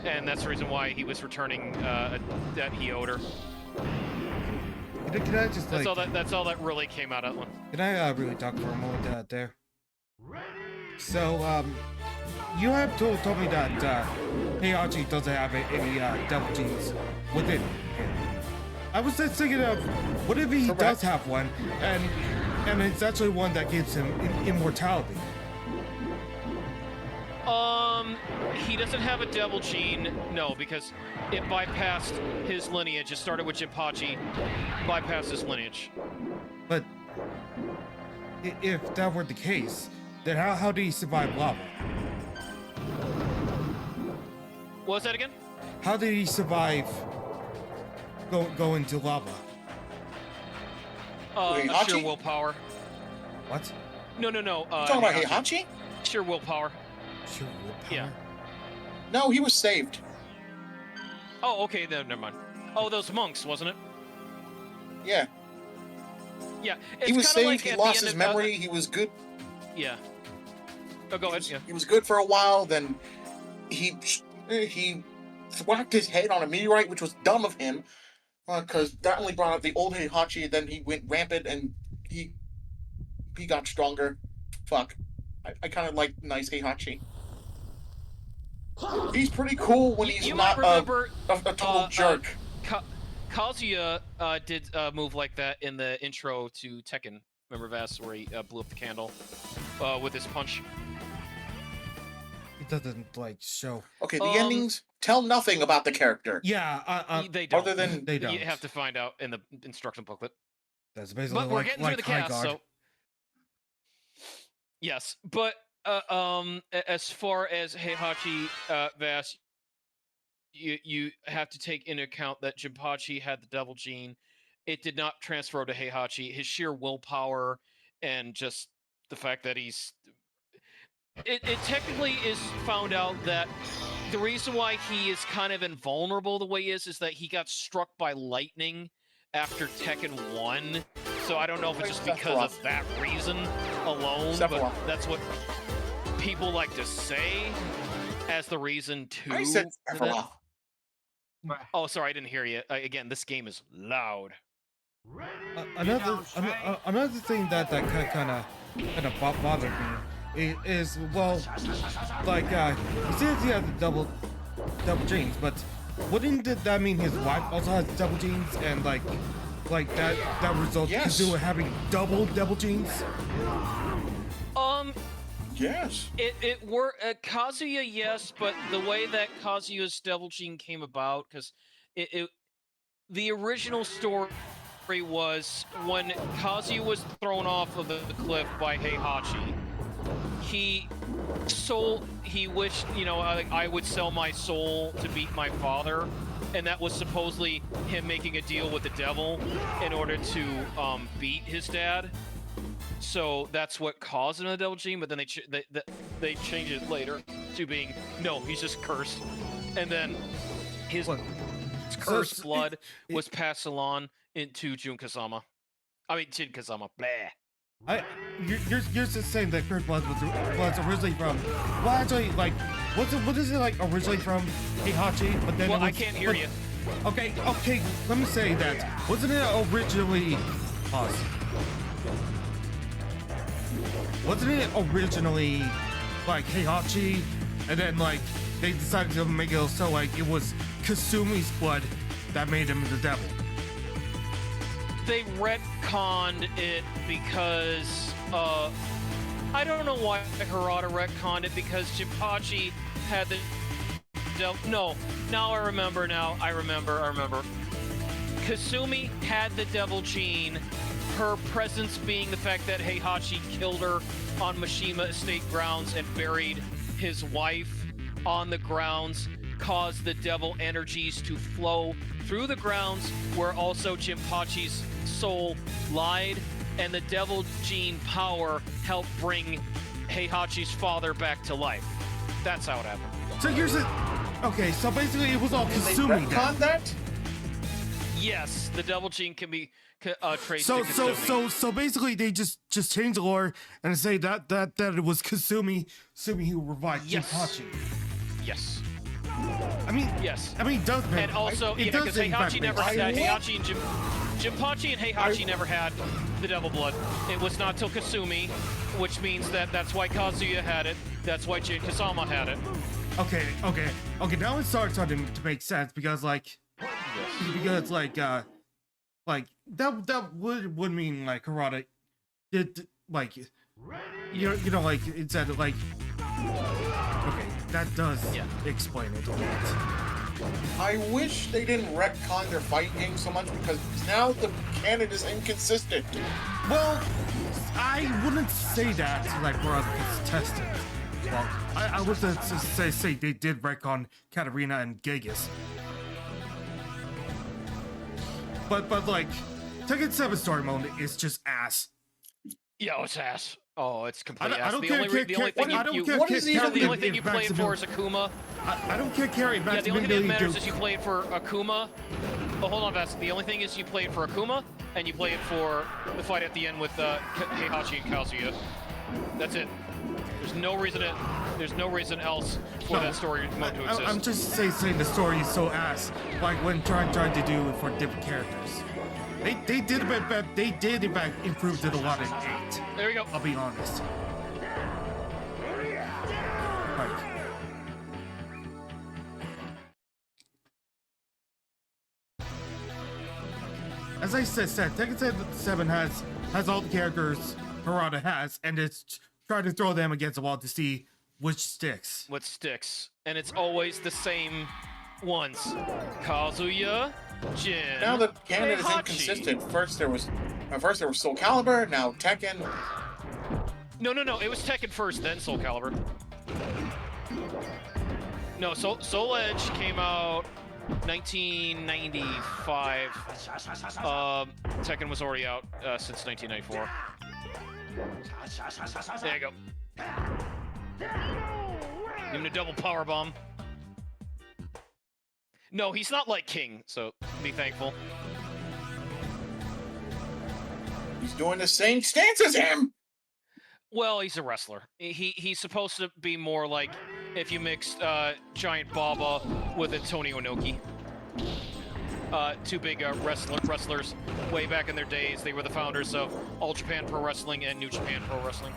and that's the reason why he was returning that he owed her.
Can I just like?
That's all that really came out of that one.
Can I really talk for a moment there? So, you have told me that Heihachi doesn't have any double genes within him. I was just thinking of, what if he does have one, and it's actually one that gives him immortality?
He doesn't have a devil gene, no, because it bypassed his lineage. It started with Jinpachi, bypassed his lineage.
But if that were the case, then how did he survive lava?
What was that again?
How did he survive go into lava?
Sheer willpower.
What?
No.
You talking about Heihachi?
Sheer willpower.
Sheer willpower?
Yeah.
No, he was saved.
Oh, okay, then never mind. Oh, those monks, wasn't it?
Yeah.
Yeah.
He was saved,
like
he
at
lost
the
his
end of,
memory, he was good.
Yeah. Oh, go ahead. Yeah.
He was good for a while, then he whacked his head on a meteorite, which was dumb of him, because that only brought up the old Heihachi, then he went rampant, and he got stronger. Fuck. I kind of like nice Heihachi. He's pretty cool when he's
you
not
might remember,
a total jerk.
Kazuya did a move like that in the intro to Tekken. Remember Vass, where he blew up the candle with his punch?
It doesn't, like, show.
Okay, the endings tell nothing about the character.
Yeah,
they don't.
Other than
they don't.
You have to find out in the instruction booklet.
That's basically
But we're getting through the
High
cast,
Guard.
so yes. But as far as Heihachi, Vass, you have to take into account that Jinpachi had the devil gene. It did not transfer to Heihachi. His sheer willpower and just the fact that he's... It technically is found out that the reason why he is kind of invulnerable the way he is that he got struck by lightning after Tekken 1. So I don't know if it's just because of that reason alone, but that's what people like to say as the reason to...
I said Sephiroth.
Oh, sorry, I didn't hear you. Again, this game is loud.
Another thing that kind of bothered me is, well, like, he says he has double genes, but wouldn't that mean his wife also has double genes, and like that results in having double genes?
Yes.
It were Kazuya, yes, but the way that Kazuya's devil gene came about, because the original story was when Kazuya was thrown off of the cliff by Heihachi. He wished, I would sell my soul to beat my father, and that was supposedly him making a deal with the devil in order to beat his dad. So that's what caused him the devil gene, but then they changed it later to being, no, he's just cursed. And then his cursed blood was passed along into Jin Kazama. Blah.
You're just saying that cursed blood was originally from, well, actually, like, what is it like originally from Heihachi? But then
I can't hear you.
Okay, let me say that. Wasn't it originally... Pause. Wasn't it originally, like, Heihachi, and then, like, they decided to make it so, like, it was Kasumi's blood that made him the devil?
they retconned it because I don't know why Harada retconned it, because Jinpachi had the no. Now I remember. I remember. Kasumi had the Devil Gene. Her presence being the fact that Heihachi killed her on Mishima Estate grounds and buried his wife on the grounds caused the devil energies to flow through the grounds, where also Jinpachi's soul lied, and the Devil Gene power helped bring Heihachi's father back to life. That's how it happened.
So here's it. Okay, so basically it was all Kasumi then.
that?
Yes, the Devil Gene can be traced to Kasumi.
So basically they just changed the lore and say that it was Kasumi who revived Jinpachi.
Yes.
I mean,
yes.
I mean, it does make,
and also,
it
because Heihachi never had that. Heihachi and Jinpachi and Heihachi never had the Devil Blood. It was not till Kasumi, which means that's why Kazuya had it. That's why Jin Kasama had it.
Okay. Now it starts starting to make sense because that would mean like Harada did like you know like it said like okay, that does explain it a lot.
I wish they didn't retcon their fighting game so much, because now the canon is inconsistent.
Well, I wouldn't say that like Harada gets tested. Well, I would say they did retcon Katarina and Gigas. But like, Tekken 7 story mode is just ass.
Yo, it's ass. Oh, it's complete ass.
I don't
the
care.
only thing you play it for is Akuma.
I don't care. Carry
yeah, the only thing that matters is you play it for Akuma. Oh, hold on, Vask. The only thing is you play it for Akuma, and you play it for the fight at the end with Heihachi and Kazuya. That's it. There's no reason else for that story mode to exist.
I'm just saying the story is so ass. Like when trying to do it for different characters. They did a bit better. They did in fact improve it a lot in 8.
There you go.
I'll be honest. Like, as I said, Tekken 7 has all the characters Harada has, and it's trying to throw them against the wall to see which sticks.
What sticks, and it's always the same ones. Kazuya, Jin.
Now the canon is
Heihachi.
inconsistent. First there was Soul Calibur, now Tekken.
No. It was Tekken first, then Soul Calibur. No, Soul Edge came out 1995. Tekken was already out since 1994. There you go. Give him a double power bomb. No, he's not like King, so be thankful.
He's doing the same stance as him!
Well, he's a wrestler. He's supposed to be more like if you mixed Giant Baba with Antonio Inoki. Two big wrestlers way back in their days. They were the founders of All Japan Pro Wrestling and New Japan Pro Wrestling.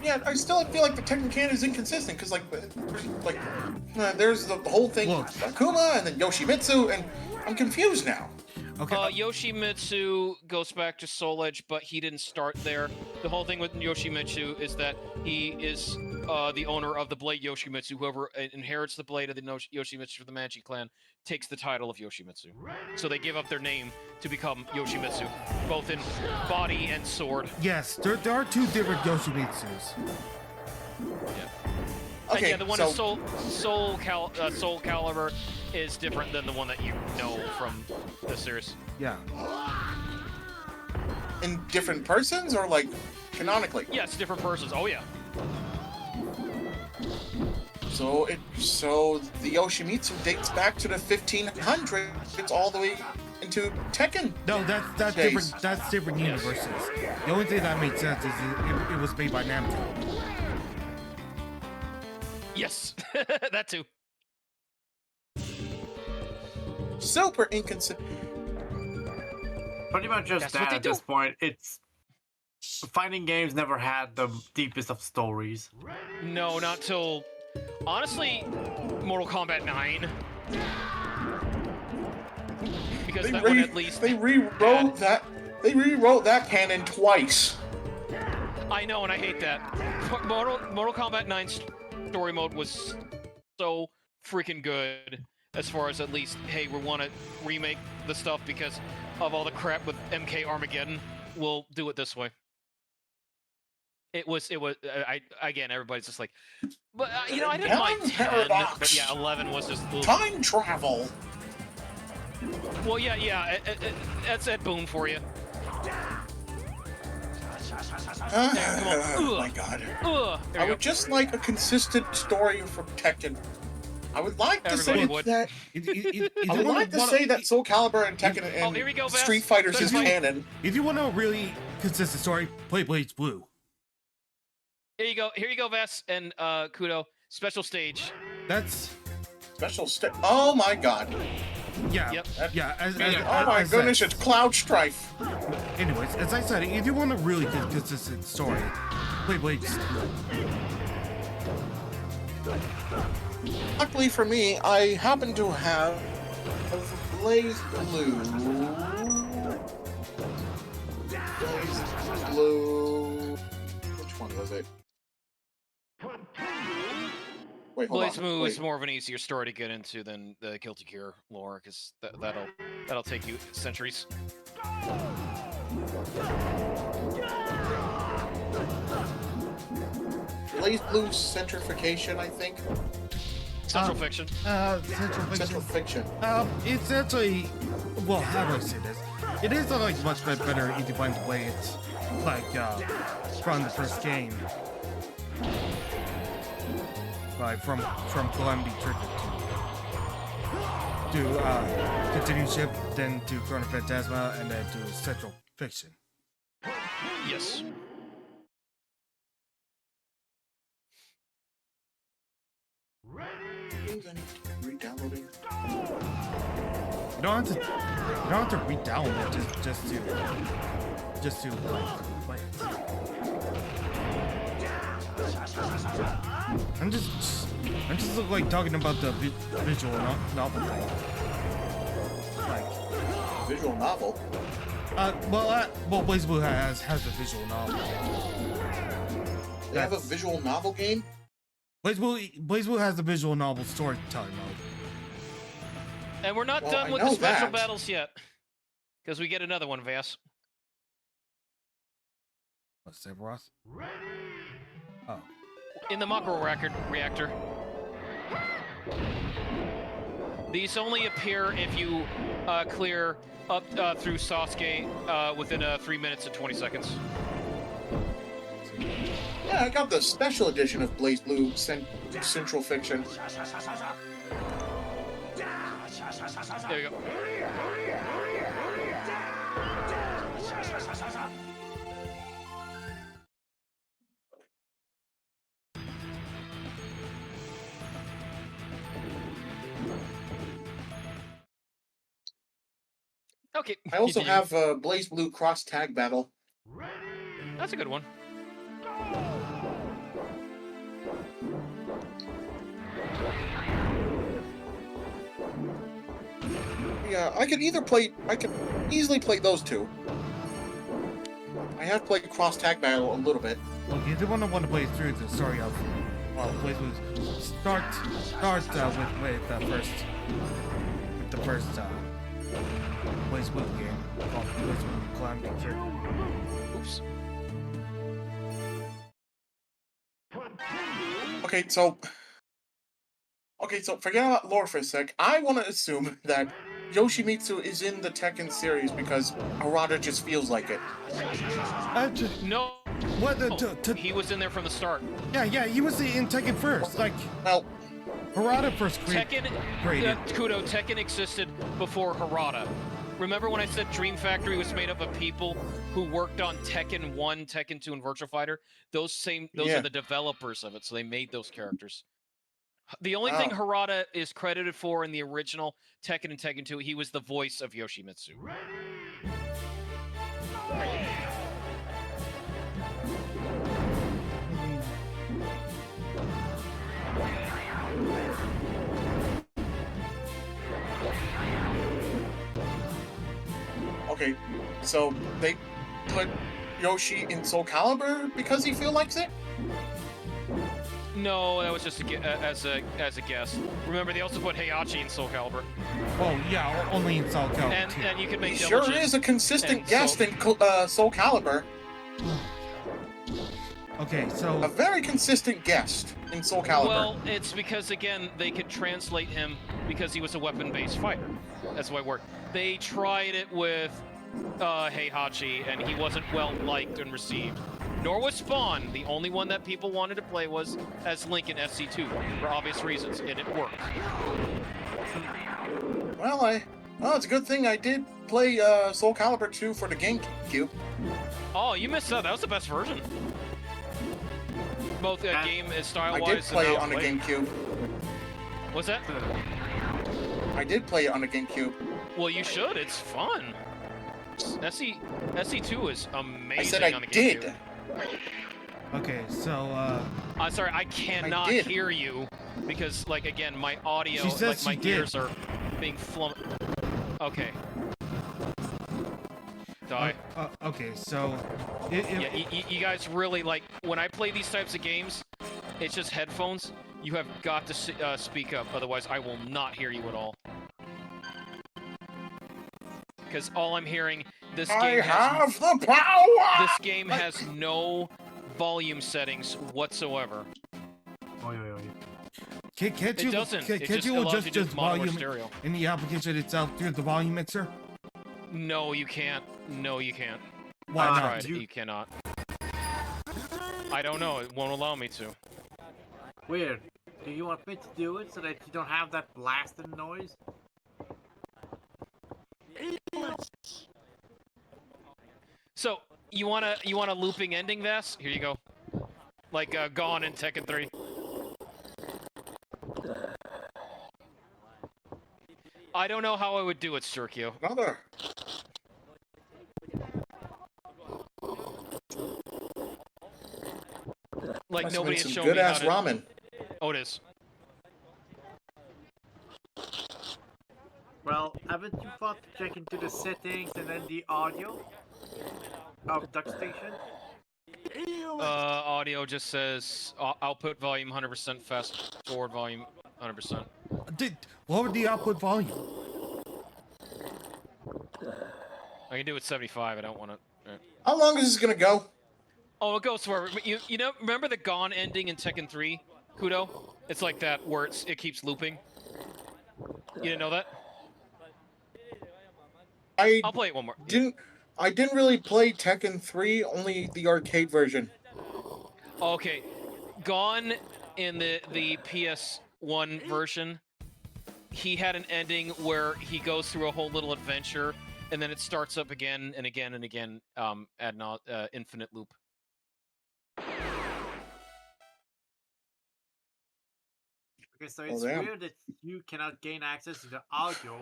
Yeah, I still feel like the Tekken canon is inconsistent, because there's the whole thing with Akuma and then Yoshimitsu, and I'm confused now.
Okay.
Yoshimitsu goes back to Soul Edge, but he didn't start there. The whole thing with Yoshimitsu is that he is the owner of the blade Yoshimitsu. Whoever inherits the blade of the Yoshimitsu for the Manji clan takes the title of Yoshimitsu. So they give up their name to become Yoshimitsu, both in body and sword.
Yes, there are two different Yoshimitsus.
Yeah.
Okay,
yeah, the one in Soul Calibur is different than the one that you know from the series.
Yeah.
In different persons, or like canonically?
Yes, different persons. Oh yeah.
So the Yoshimitsu dates back to the 1500s. It's all the way into Tekken.
No, that's different. That's different universes. The only thing that made sense is it was made by Namco.
Yes, that too.
Super inconsistent.
Pretty much just
That's what
that
they
at
do.
this point. It's fighting games never had the deepest of stories.
No, not till. Honestly, Mortal Kombat 9. Because
They
that one at least
rewrote that. They rewrote that canon twice.
I know, and I hate that. Mortal Kombat 9's story mode was so freaking good. As far as at least, hey, we want to remake the stuff because of all the crap with MK Armageddon. We'll do it this way. It was. Again, everybody's just like, but you know, I didn't mind 10,
Paradox.
but yeah, 11 was just ugh.
Time travel.
Well, yeah, that's Ed Boon for you.
Oh my god. I would just like a consistent story from Tekken. I would like to say
Everybody would.
that. I would like to say that Soul Calibur and Tekken and
here we go, Vess.
Street Fighters is
That's fine.
canon.
If you want a really consistent story, play Blades Blue.
Here you go, Vess and Kudo. Special stage.
That's
Special step. Oh my god.
yeah,
Yep.
yeah.
Oh my
as
goodness,
said.
it's Cloud Strife.
Anyways, as I said, if you want a really consistent story, play Blades Blue.
Luckily for me, I happen to have Blaze Blue. Blaze Blue. Which one was it? Wait, hold
Blaze
on.
Blue
Wait.
is more of an easier story to get into than the Guilty Gear lore, because that'll take you centuries.
Blaze Blue Centrification, I think.
Central Fiction.
Central
Central Fiction.
It's actually, well, how do I say this? It is like much better if you find the way it's like from the first game, like from Calamity Trigger to Continue Ship, then to Chrono Phantasma, and then to Central Fiction.
Yes.
Re-downloading.
You don't have to re-download it just to like play it. I'm just like talking about the visual novel thing. Like,
Visual novel.
well, Blaze Blue has a visual novel.
They have a visual novel game?
Blaze Blue has the visual novel storytelling mode.
And we're not
Well,
done
I
with
know
the special
that.
battles yet. Because we get another one, Vass.
What's that, Ross? Oh.
In the Mako reactor. These only appear if you clear up through Sasuke within 3 minutes and 20 seconds.
Yeah, I got the special edition of Blaze Blue Central Fiction.
There you go. Okay.
I also
continue.
have Blaze Blue Cross Tag Battle.
That's a good one.
Yeah, I could easily play those two. I have played Cross Tag Battle a little bit.
Well, you do want to play through the story of Blaze Blue. Start with the first Blaze Blue game called Blaze Blue Calamity Trigger.
Oops.
Okay, so forget about lore for a sec. I want to assume that Yoshimitsu is in the Tekken series because Harada just feels like it.
No.
What
He was in there from the start.
yeah, he was in Tekken first. Like,
Well,
Harada first
Tekken,
created.
Kudo, Tekken existed before Harada. Remember when I said Dream Factory was made up of people who worked on Tekken 1, Tekken 2, and Virtua Fighter? Those
Yeah.
are the developers of it, so they made those characters. The only thing Harada is credited for in the original Tekken and Tekken 2, he was the voice of Yoshimitsu.
okay, so they put Yoshi in Soul Calibur because he feel likes it?
No, that was just as a guess. Remember, they also put Heihachi in Soul Calibur.
Oh yeah, only in Soul Calibur.
And you can make
He sure is a consistent guest in Soul Calibur.
Okay, so
A very consistent guest in Soul Calibur.
Well, it's because, again, they could translate him because he was a weapon-based fighter. That's why it worked. They tried it with Heihachi, and he wasn't well-liked and received. Nor was Spawn. The only one that people wanted to play was as Link in SC2, for obvious reasons, and it worked.
Well, it's a good thing I did play Soul Calibur 2 for the GameCube.
Oh, you missed out. That was the best version. Both game style-wise.
I did play it on the GameCube.
What's that?
I did play it on the GameCube.
Well, you should. It's fun. SC2 is amazing
I said I
on the
did.
GameCube.
okay, so
I'm sorry, I cannot
did.
hear you because, like, again, my audio,
She says
like, my
she did.
ears are being Okay. Die.
okay, so
Yeah, you guys really, like, when I play these types of games, it's just headphones. You have got to speak up, otherwise I will not hear you at all. Because all I'm hearing, this game
have the power!
This game has no volume settings whatsoever.
can't you
It doesn't.
Can't
It just
you
allows
adjust
you to
just
mono or
volume
stereo.
in the application itself through the volume mixer?
No, you can't. No, you can't.
Why
I
not?
tried. You cannot. I don't know. It won't allow me to.
Weird. Do you want me to do it so that you don't have that blasting noise?
So you want a looping ending, Vass? Here you go. Like Gone in Tekken 3. I don't know how I would do it, Sturkio.
Another.
Like
Must have
nobody
been
has
some
shown
good
me how
ass
to.
ramen.
Oh, it is.
Well, haven't you thought to check into the settings and then the audio of Duck Station?
Audio just says output volume 100%, fast forward volume 100%.
What would the output volume?
I can do it 75. I don't want to.
How long is this gonna go?
Oh, it goes for you know. Remember the Gone ending in Tekken 3, Kudo? It's like that where it keeps looping. You didn't know that? I'll play it one more.
I didn't really play Tekken 3, only the arcade version.
Okay, Gone in the PS1 version, he had an ending where he goes through a whole little adventure, and then it starts up again and again and again, infinite loop.
Okay, so it's
damn.
weird that you cannot gain access to the audio.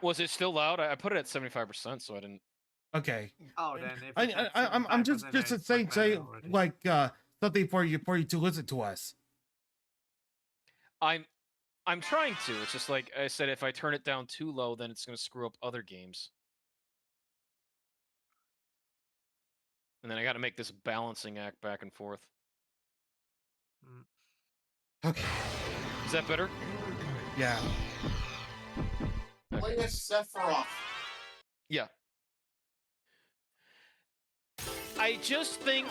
Was it still loud? I put it at 75%, so I didn't.
Okay.
Oh, then if it's at
I'm just
75%, it's
saying
much better already.
like something for you to listen to us.
I'm trying to. It's just like I said, if I turn it down too low, then it's going to screw up other games. And then I got to make this balancing act back and forth.
Okay.
Is that better?
Yeah.
Play this Sephiroth.
Yeah. I just think,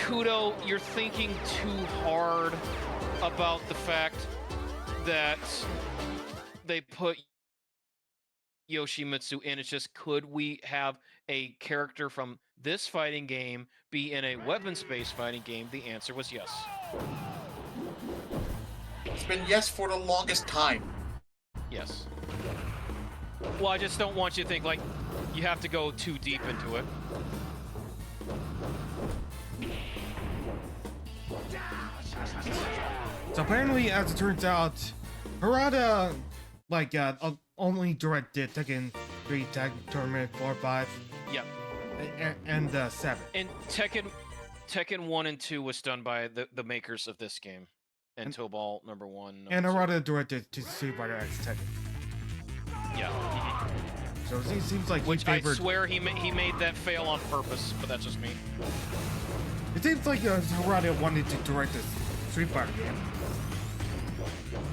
Kudo, you're thinking too hard about the fact that they put Yoshimitsu in. It's just, could we have a character from this fighting game be in a weapons-based fighting game? The answer was yes.
It's been yes for the longest time.
Yes. Well, I just don't want you to think, like, you have to go too deep into it.
So apparently, as it turns out, Harada, like, only directed Tekken 3 Tag Tournament 4, 5,
Yep.
and 7.
And Tekken 1 and 2 was done by the makers of this game. And Tobal #1.
And Harada directed to Street Fighter X Tekken.
Yeah.
though. It seems like
Which
he
I
favored.
swear he made that fail on purpose, but that's just me.
It seems like Harada wanted to direct a Street Fighter game.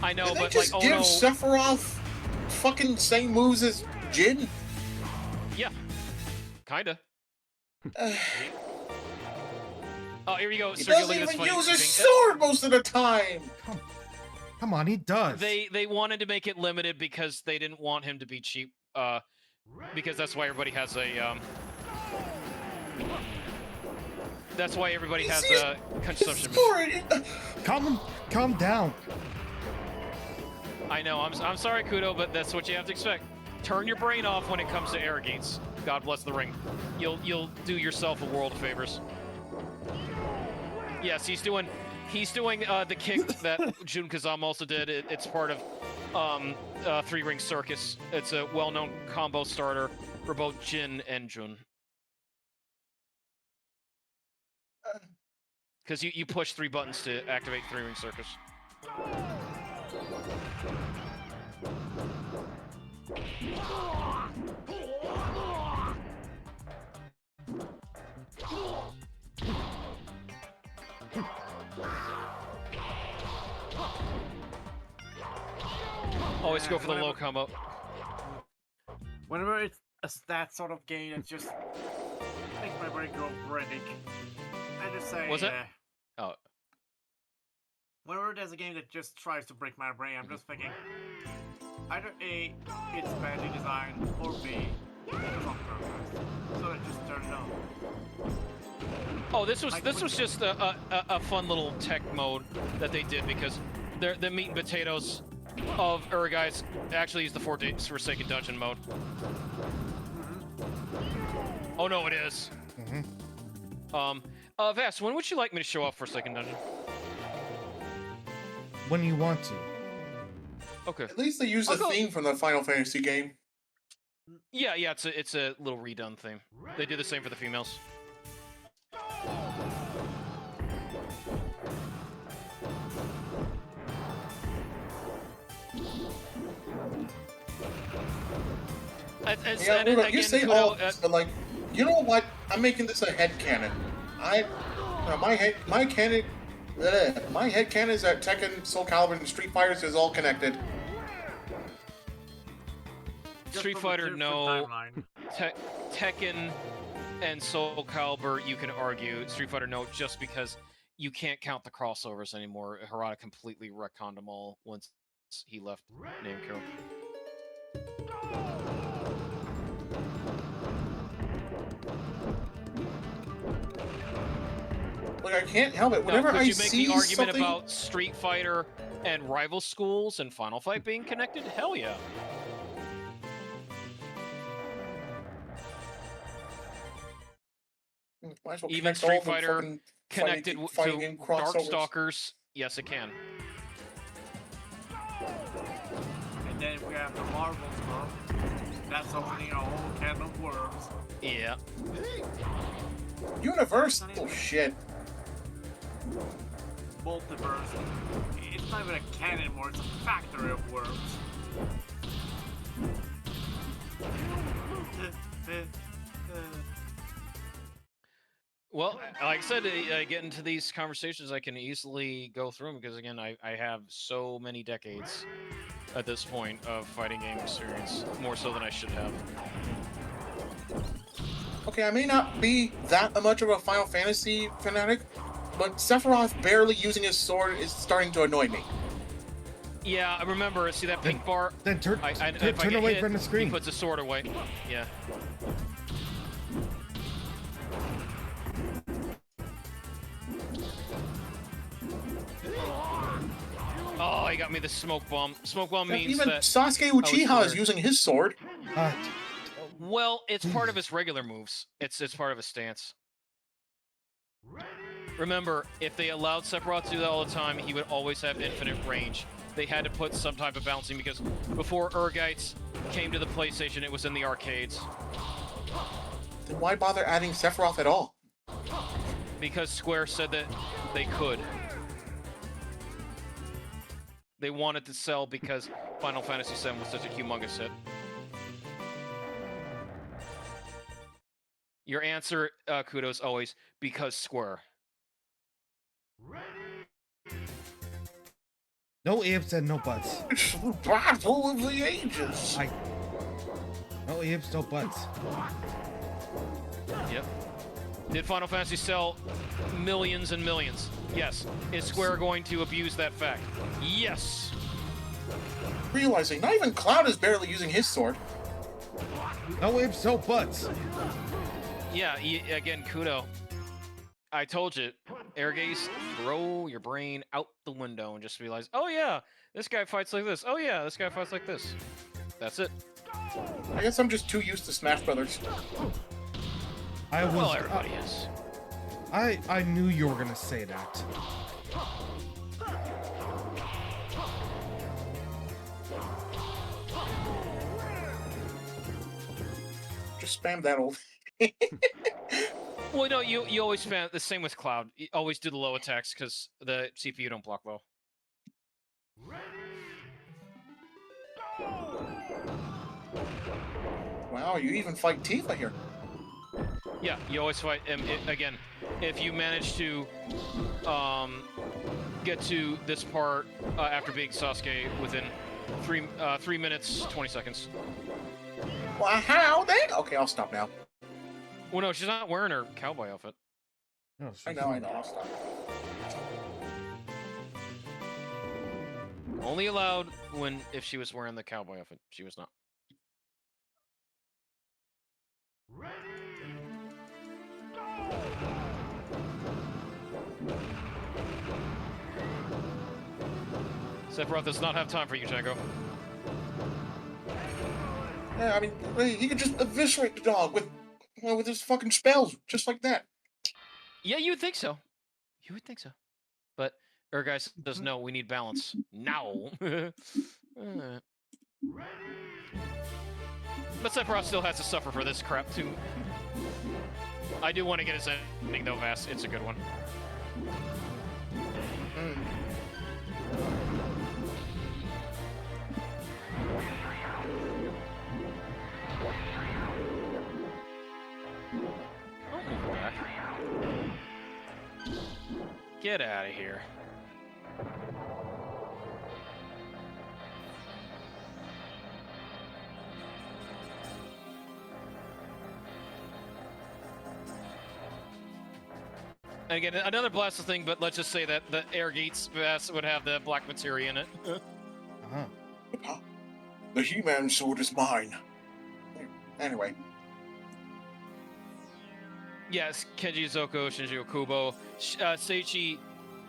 I know,
Did they
but
just
like, oh
give
no.
Sephiroth fucking same moves as Jin?
Yeah. Kinda. Oh, here you go.
He
Sergio,
doesn't
look at this
even
funny
use his
thing.
sword most of the time!
Come on, he does.
They wanted to make it limited because they didn't want him to be cheap. Because that's why everybody has a That's why everybody has a consumption.
Calm down.
I know. I'm sorry, Kudo, but that's what you have to expect. Turn your brain off when it comes to Energeiz. God bless the ring. You'll do yourself a world of favors. Yes, he's doing the kick that Jun Kazama also did. It's part of Three-Ring Circus. It's a well-known combo starter for both Jin and Jun. Because you push 3 buttons to activate Three-Ring Circus. Always go for the low combo.
Whenever it's that sort of game, it just makes my brain go frantic. I just say,
Was it? Oh.
Whenever there's a game that just tries to break my brain, I'm just thinking, either A, it's badly designed, or B, it's on purpose. So I just turn it on.
Oh, this was just a fun little tech mode that they did because the meat and potatoes of Energeiz actually use the Forsaken Dungeon mode. Oh no, it is. Vas, when would you like me to show off Forsaken Dungeon?
When you want to.
Okay.
At least they use the theme from the Final Fantasy game.
Yeah, it's a little redone theme. They do the same for the females.
You say all this, but like, you know what? I'm making this a headcanon. My headcanon is that Tekken, Soul Calibur, and Street Fighters is all connected.
Street Fighter, no. Tekken and Soul Calibur, you can argue. Street Fighter, no, just because you can't count the crossovers anymore. Harada completely retconned them all once he left Namco.
Like, I can't help it. Whenever
could
I
you make
see
the argument
something
about Street Fighter and rival schools and Final Fight being connected? Hell yeah.
might as well
Even
connect all
Street
the
Fighter
fucking
connected
fighting
to
game crossovers.
Darkstalkers, yes it can.
And then if we have the Marvel stuff, that's opening a whole can of worms.
Yeah.
Universal shit.
Multiverse. It's not even a can anymore, it's a factory of worms.
Well, like I said, getting into these conversations, I can easily go through them because, again, I have so many decades at this point of fighting game experience, more so than I should have.
Okay, I may not be that much of a Final Fantasy fanatic, but Sephiroth barely using his sword is starting to annoy me.
Yeah, I remember. See that pink bar?
Then turn away from the screen.
He puts his sword away. Yeah. Oh, he got me the smoke bomb. Smoke bomb means
even
that
Sasuke Uchiha is using his sword.
Well, it's part of his regular moves. It's part of his stance. Remember, if they allowed Sephiroth to do that all the time, he would always have infinite range. They had to put some type of balancing because before Energeiz came to the PlayStation, it was in the arcades.
Then why bother adding Sephiroth at all?
Because Square said that they could. They wanted to sell because Final Fantasy VII was such a humongous hit. Your answer, kudos, always because Square.
No ifs and no buts.
It's the battle of the ages.
No ifs, no buts.
Yep. Did Final Fantasy sell millions and millions? Yes. Is Square going to abuse that fact? Yes.
Realizing not even Cloud is barely using his sword.
No ifs, no buts.
Yeah, again, kudo. I told you, Energeiz, throw your brain out the window and just realize, oh yeah, this guy fights like this. Oh yeah, this guy fights like this. That's it.
I guess I'm just too used to Smash Brothers.
Well, everybody is.
I knew you were gonna say that.
Just spam that old.
Well, no, you always spam the same with Cloud. You always do the low attacks because the CPU don't block well.
Wow, you even fight Tifa here.
Yeah, you always fight. Again, if you manage to get to this part after being Sasuke within 3 minutes 20 seconds.
Well, how then? Okay, I'll stop now.
Well, no, she's not wearing her cowboy outfit.
No,
I know, I'll stop.
Only allowed if she was wearing the cowboy outfit. She was not. Sephiroth does not have time for you, Django.
Yeah, I mean, he could just eviscerate the dog with his fucking spells, just like that.
Yeah, you would think so. You would think so. But Energeiz does know we need balance. Now. But Sephiroth still has to suffer for this crap, too. I do want to get his ending, though, Vass. It's a good one. Get out of here. And again, another blasted thing, but let's just say that the Energeiz vest would have the black materia in it.
The He-Man sword is mine. Anyway.
Yes, Kenji Zoko, Shinji Okubo, Seiichi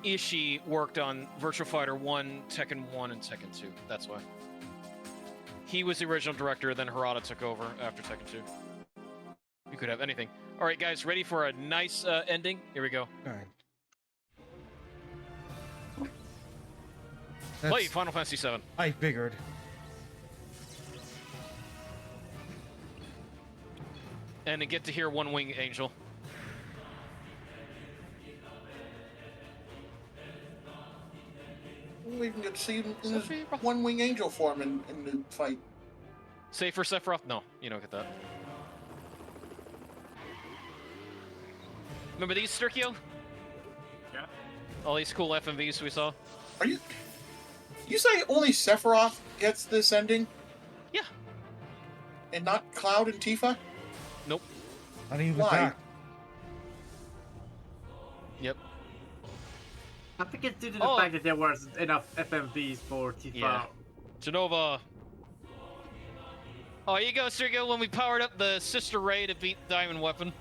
Ishii worked on Virtua Fighter 1, Tekken 1, and Tekken 2. That's why. He was the original director, then Harada took over after Tekken 2. You could have anything. All right, guys, ready for a nice ending? Here we go.
All right.
Play Final Fantasy VII.
I figured.
And to get to hear One Wing Angel.
We even get to see him in his one-wing angel form in the fight.
Save for Sephiroth? No, you don't get that. Remember these, Sturkio?
Yeah.
All these cool FMVs we saw?
Are you... You say only Sephiroth gets this ending?
Yeah.
And not Cloud and Tifa?
Nope.
Not even
Why?
that.
Yep.
I think it's due to the fact that there wasn't enough FMVs for Tifa.
Yeah. Genova. Oh, here you go, Sergio, when we powered up the Sister Ray to beat Diamond Weapon.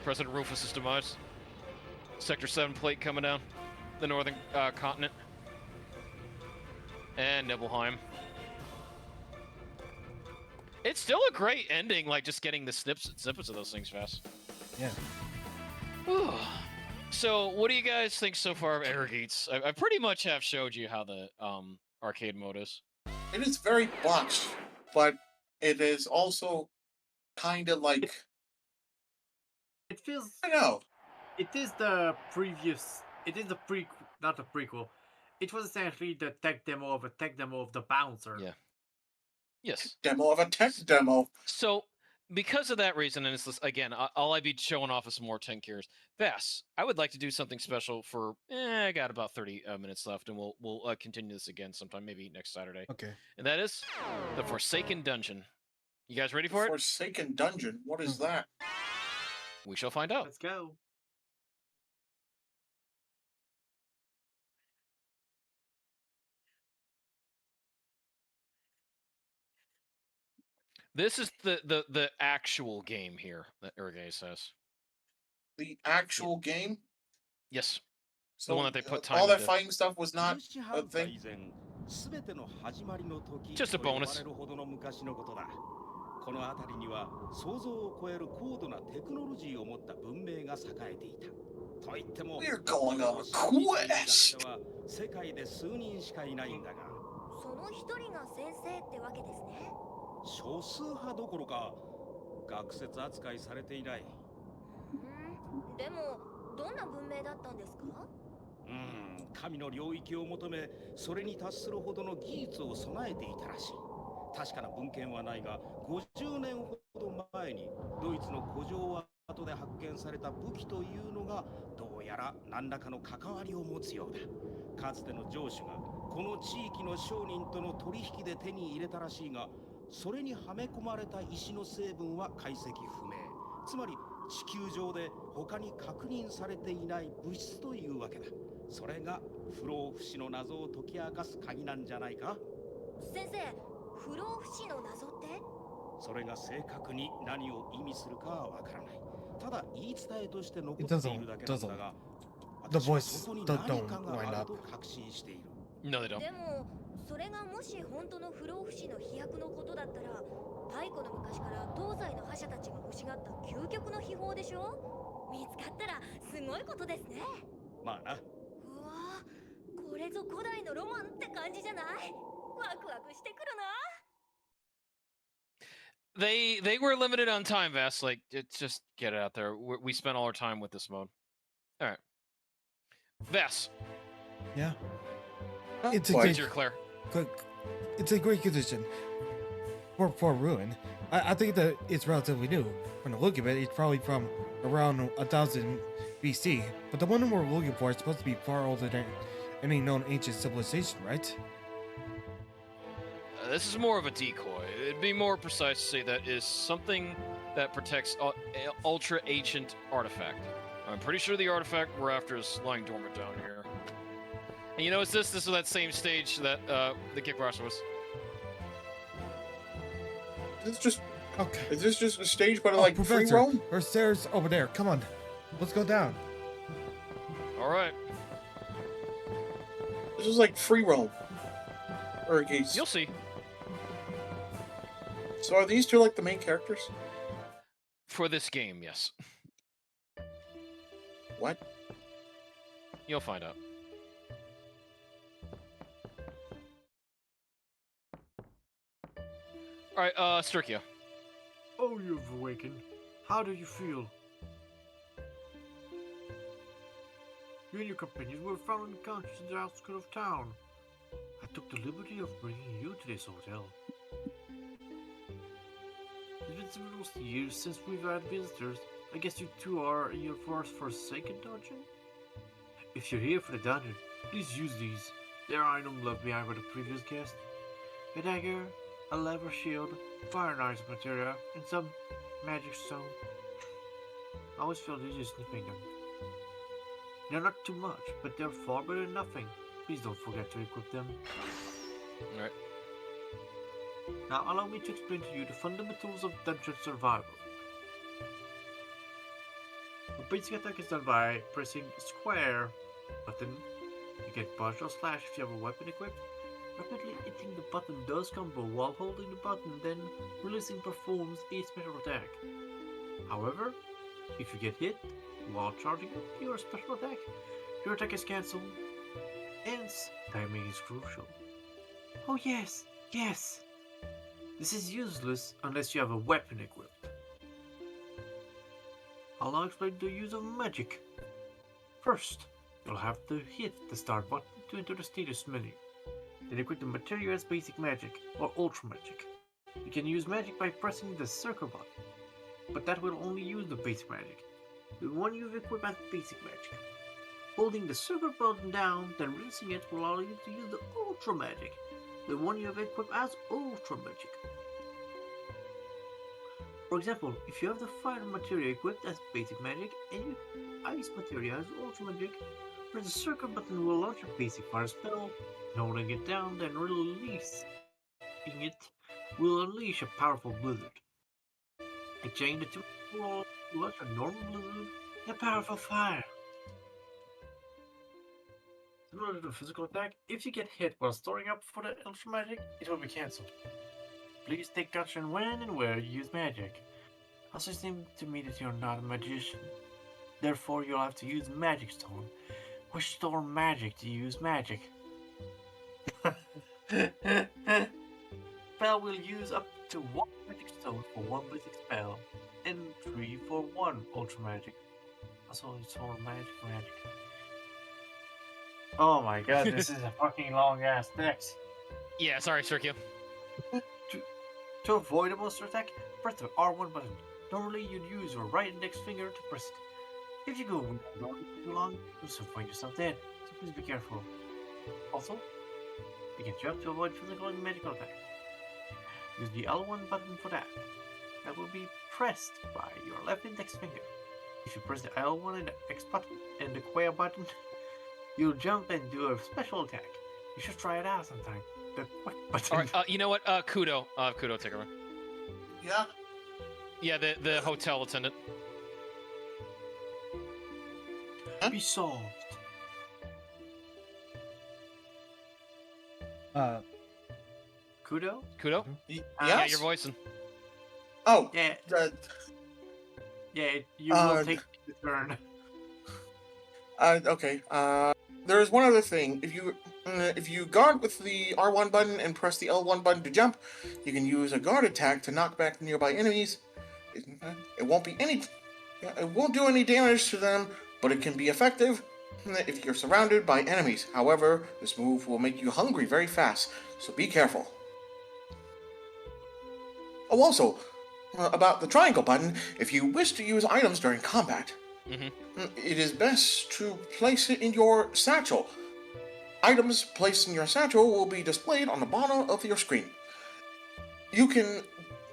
President Rufus' demise. Sector 7 plate coming down. The northern continent. And Nibelheim. It's still a great ending, like just getting the snippets and snippets of those things fast.
Yeah.
Whew. So, what do you guys think so far of Energeiz? I pretty much have showed you how the arcade mode is.
It is very botched, but it is also kind of like...
It feels...
I know.
It is the previous... It is the prequel... Not the prequel. It was essentially the tech demo of a tech demo of the bouncer.
Yeah. Yes.
Demo of a tech demo.
So, because of that reason, and it's again, all I'd be showing off is some more 10 cures. Vass, I would like to do something special for. I got about 30 minutes left, and we'll continue this again sometime, maybe next Saturday.
Okay.
And that is the Forsaken Dungeon. You guys ready for it?
Forsaken Dungeon. What is that?
We shall find out.
Let's go.
This is the actual game here that Energeiz says.
The actual game?
Yes.
So
one that they put time
all that
into.
fighting stuff was not a thing.
Just a bonus.
この辺りには想像を超える高度なテクノロジーを持った文明が栄えていた。と言っても、
We're going on a quest.
は世界で数人しかいないんだが、
その一人が先生ってわけですね。
少数派どころか学説扱いされていない。
でもどんな文明だったんですか？
神の領域を求め、それに達するほどの技術を備えていたらしい。確かな文献はないが、50年ほど前にドイツの古城跡で発見された武器というのがどうやら何らかの関わりを持つようだ。かつての城主がこの地域の商人との取引で手に入れたらしいが、それにはめ込まれた石の成分は解析不明。つまり地球上で他に確認されていない物質というわけだ。それが不老不死の謎を解き明かす鍵なんじゃないか？
先生、不老不死の謎って？
それが正確に何を意味するかはわからない。ただ言い伝えとして残っているだけなんだが、
The voice don't line up.
No, they don't.
でもそれがもし本当の不老不死の飛躍のことだったら、太古の昔から東西の覇者たちが欲しがった究極の秘宝でしょ？見つかったらすごいことですね。
まあな。
うわぁ、これぞ古代のロマンって感じじゃない？ワクワクしてくるな。
They were limited on time, Vass. Like, just get it out there. We spent all our time with this mode. All right, Vass.
Yeah. It's a
What's
great,
your Claire?
it's a great condition for Ruin. I think that it's relatively new. From the look of it, it's probably from around 1000 BC. But the one we're looking for is supposed to be far older than any known ancient civilization, right?
This is more of a decoy. It'd be more precise to say that is something that protects ultra ancient artifact. I'm pretty sure the artifact we're after is lying dormant down here. And you know, this is that same stage that the Kickboxer was.
It's just
Okay.
is this just a stage but like free
Professor,
roam?
there's stairs over there. Come on. Let's go down.
All right,
This is like free roam. Energeiz.
you'll see.
So are these two like the main characters?
For this game, yes.
What?
You'll find out. All right, Sturkio.
Oh, you've awakened. How do you feel? You and your companions were found unconscious in the outskirts of town. I took the liberty of bringing you to this hotel. It's been several years since we've had visitors. I guess you two are in your Forsaken dungeon? If you're here for the dungeon, please use these. There are items left behind by the previous guest. A dagger, a lever shield, fire knives materia, and some magic stone. I always feel easier snipping them. They're not too much, but they're far better than nothing. Please don't forget to equip them.
All right.
Now allow me to explain to you the fundamentals of dungeon survival. The basic attack is done by pressing square button. You get partial slash if you have a weapon equipped. Rapidly hitting the button does combo while holding the button, then releasing performs a special attack. However, if you get hit while charging your special attack, your attack is cancelled. Hence, timing is crucial. Oh yes, yes! This is useless unless you have a weapon equipped. I'll now explain the use of magic. First, you'll have to hit the start button to enter the status menu. Then equip the material as basic magic or ultra magic. You can use magic by pressing the circle button, but that will only use the basic magic. The one you've equipped as basic magic. Holding the circle button down, then releasing it will allow you to use the ultra magic. The one you have equipped as ultra magic. For example, if you have the fire material equipped as basic magic and you ice material as ultra magic, press the circle button will launch a basic fire spell, and holding it down, then releasing it will unleash a powerful blizzard. Exchange the two will launch a normal blizzard and a powerful fire. Similar to the physical attack, if you get hit while storing up for the ultra magic, it will be cancelled. Please take caution when and where you use magic. Also, it seems to me that you're not a magician. Therefore, you'll have to use Magic Stone. Which store magic to use magic? Spell will use up to 1 Magic Stone for 1 basic spell, and 3 for 1 ultra magic. Also, it's all magic. Oh my god, this is a fucking long ass text.
Yeah, sorry, Sergio.
To avoid a monster attack, press the R1 button. Normally, you'd use your right index finger to press it. If you go too long, you'll soon find yourself dead, so please be careful. Also, you can jump to avoid physical and magical attack. Use the L1 button for that. That will be pressed by your left index finger. If you press the L1 and the X button and the Quail button, you'll jump and do a special attack. You should try it out sometime. The quick button.
Alright, you know what? Kudo, take over.
Yeah.
Yeah, the hotel attendant.
Be solved. Kudo?
Kudo?
Yes?
Yeah, you're voicing.
Oh.
Yeah. Yeah, you
Uh,
will take the turn.
Okay. There is one other thing. If you guard with the R1 button and press the L1 button to jump, you can use a guard attack to knock back nearby enemies. It won't do any damage to them, but it can be effective if you're surrounded by enemies. However, this move will make you hungry very fast, so be careful. Oh, also, about the triangle button, if you wish to use items during combat, it is best to place it in your satchel. Items placed in your satchel will be displayed on the bottom of your screen. You can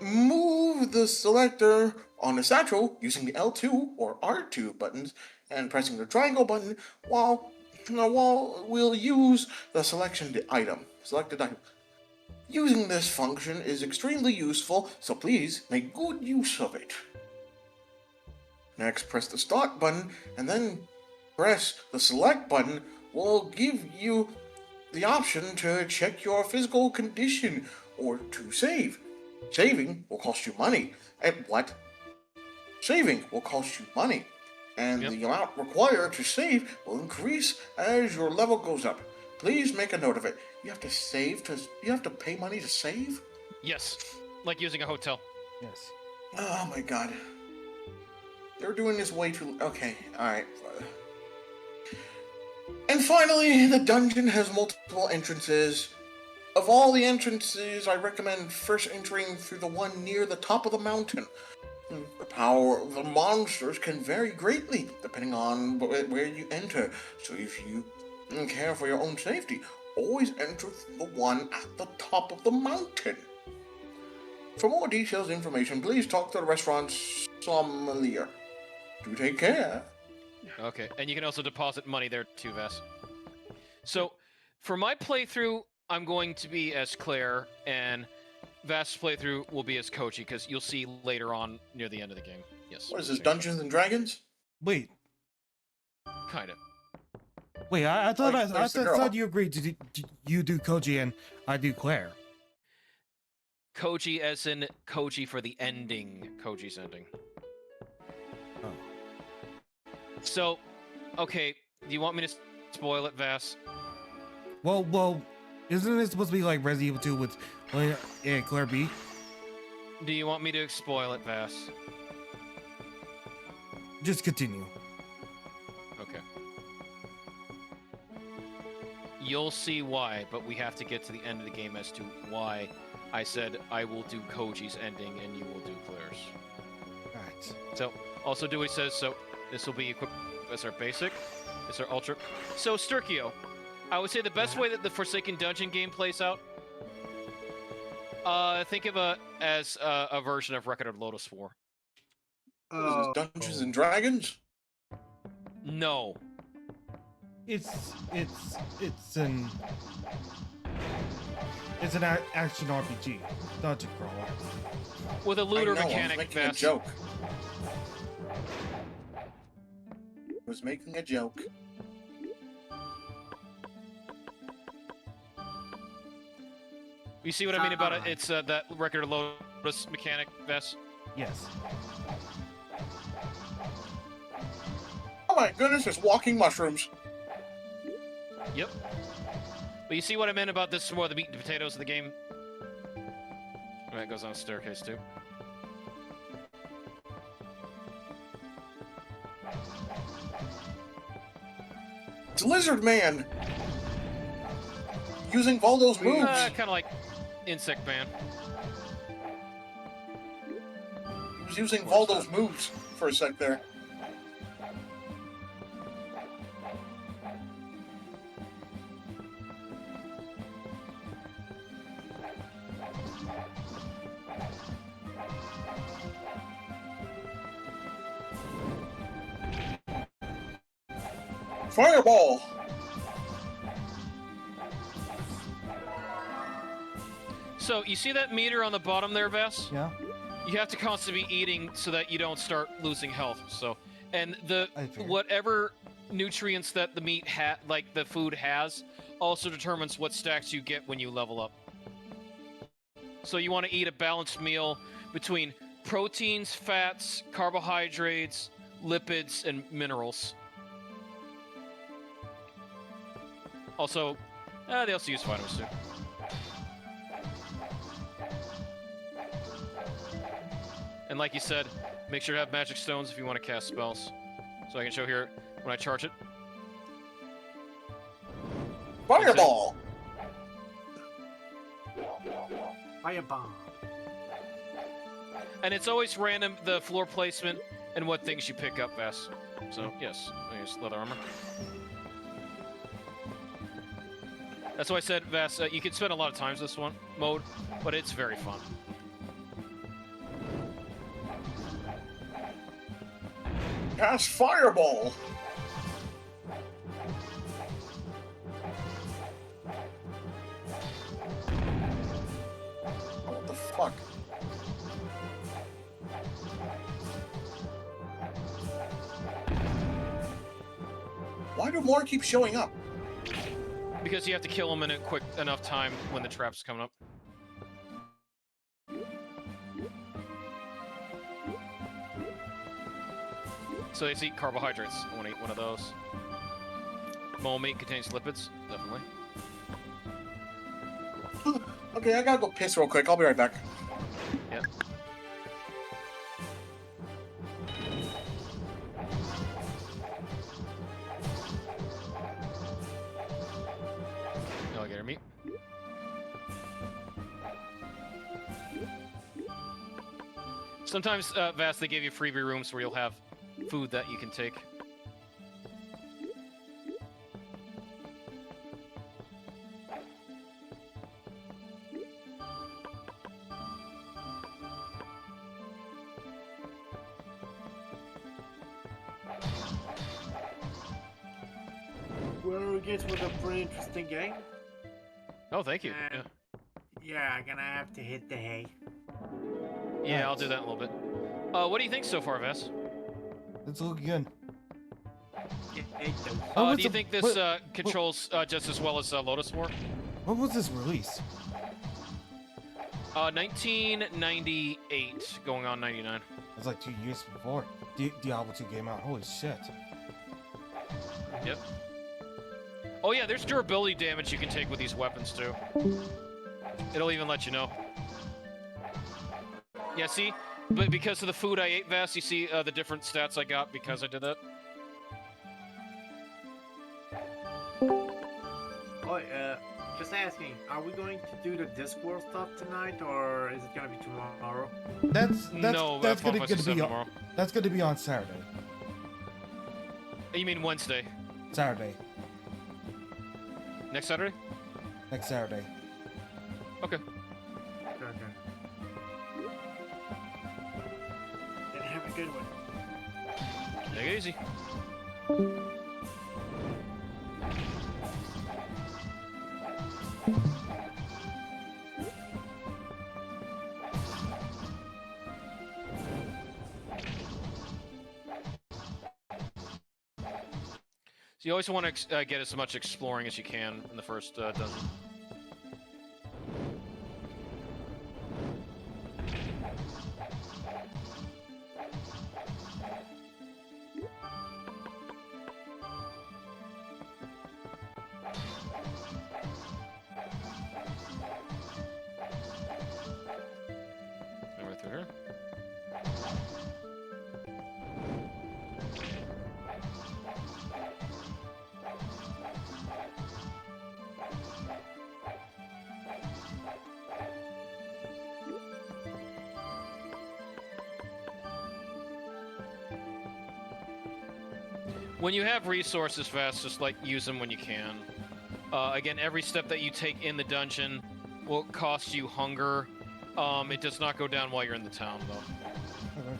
move the selector on the satchel using the L2 or R2 buttons and pressing the triangle button while we'll use the selected item. Using this function is extremely useful, so please make good use of it. Next, press the start button and then press the select button will give you the option to check your physical condition or to save. Saving will cost you money. Saving will cost you money. And the amount required to save will increase as your level goes up. Please make a note of it. You have to pay money to save?
Yes, like using a hotel.
Yes.
Oh my god. They're doing this way too... Okay, alright. And finally, the dungeon has multiple entrances. Of all the entrances, I recommend first entering through the one near the top of the mountain. The power of the monsters can vary greatly, depending on where you enter. So if you care for your own safety, always enter the one at the top of the mountain. For more details and information, please talk to the restaurant sommelier. Do take care.
Okay, and you can also deposit money there too, Vas. So, for my playthrough, I'm going to be as Claire, and Vas' playthrough will be as Koji, because you'll see later on near the end of the game. Yes.
What is this, Dungeons and Dragons?
Wait.
Kind of.
Wait, I thought
Like,
I
where's the girl?
thought you agreed to you do Koji and I do Claire.
Koji as in Koji for the ending. Koji's ending.
Oh.
So, okay, do you want me to spoil it, Vas?
Well, isn't it supposed to be like Resident Evil 2 with Claire B?
Do you want me to spoil it, Vas?
Just continue.
Okay. You'll see why, but we have to get to the end of the game as to why I said I will do Koji's ending and you will do Claire's.
Alright.
So, also do what he says, so this will be equipped as our basic, as our ultra. So, Sturkio, I would say the best way that the Forsaken Dungeon game plays out, think of as a version of Record of Lotus War.
What is this, Dungeons and Dragons?
No.
It's an action RPG, dungeon crawler.
With a looter
I know,
mechanic,
I was making a
Vest.
joke. I was making a joke.
You see what I mean about it? It's that Record of Lotus mechanic, Vest.
Yes.
Oh my goodness, there's walking mushrooms.
Yep. But you see what I meant about this is more the meat and potatoes of the game? That goes on a staircase too.
It's Lizard Man! Using Valdo's moves!
Kind of like Insect Man.
He was using Valdo's moves for a sec there. Fireball!
So, you see that meter on the bottom there, Vess?
Yeah.
You have to constantly be eating so that you don't start losing health. So, and
I figured.
whatever nutrients that the meat like the food has, also determines what stacks you get when you level up. So you want to eat a balanced meal between proteins, fats, carbohydrates, lipids, and minerals. Also, they also use vitamins too. And like you said, make sure to have magic stones if you want to cast spells. So I can show here when I charge it.
Fireball!
Firebomb.
And it's always random, the floor placement and what things you pick up, Vess. So, yes, I use leather armor. That's why I said, Vess, you can spend a lot of times this mode, but it's very fun.
Cast Fireball! What the fuck? Why do more keep showing up?
Because you have to kill them in a quick enough time when the trap's coming up. So they eat carbohydrates. I want to eat one of those. Mole meat contains lipids, definitely.
Okay, I gotta go piss real quick. I'll be right back.
Yep. Alligator meat. Sometimes, Vast, they give you freebie rooms where you'll have food that you can take.
Well, I guess with a pretty interesting game.
Oh, thank you.
And yeah, I'm gonna have to hit the hay.
Yeah, I'll do that in a little bit. What do you think so far, Vess?
It's looking good.
Yeah, it does.
Do you think this controls just as well as Lotus War?
What was this release?
1998, going on 99.
It's like 2 years before Diablo 2 came out. Holy shit.
Yep. Oh yeah, there's durability damage you can take with these weapons too. It'll even let you know. Yeah, see? But because of the food I ate, Vass, you see the different stats I got because I did that?
Oh, just asking, are we going to do the Discord stuff tonight, or is it gonna be tomorrow?
That's
No,
that's
Final
gonna
Fantasy
be
VII
on,
tomorrow.
that's gonna be on Saturday.
You mean Wednesday?
Saturday.
Next Saturday?
Next Saturday.
Okay.
Okay. Then have a good one.
Take it easy. So you always want to get as much exploring as you can in the first dungeon. Right through here. When you have resources fast, just like use them when you can. Again, every step that you take in the dungeon will cost you hunger. It does not go down while you're in the town, though.
Okay.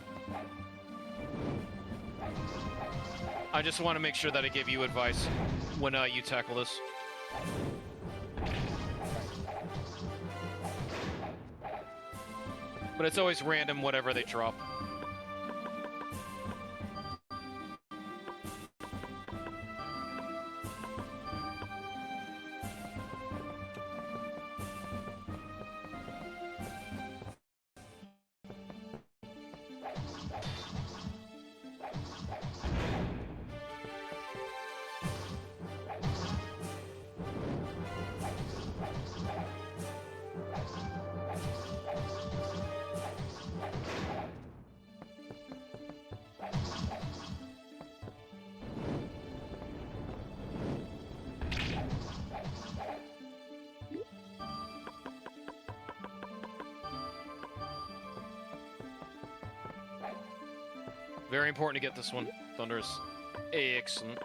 I just want to make sure that I give you advice when you tackle this. But it's always random, whatever they drop. Very important to get this one. Thunder is excellent.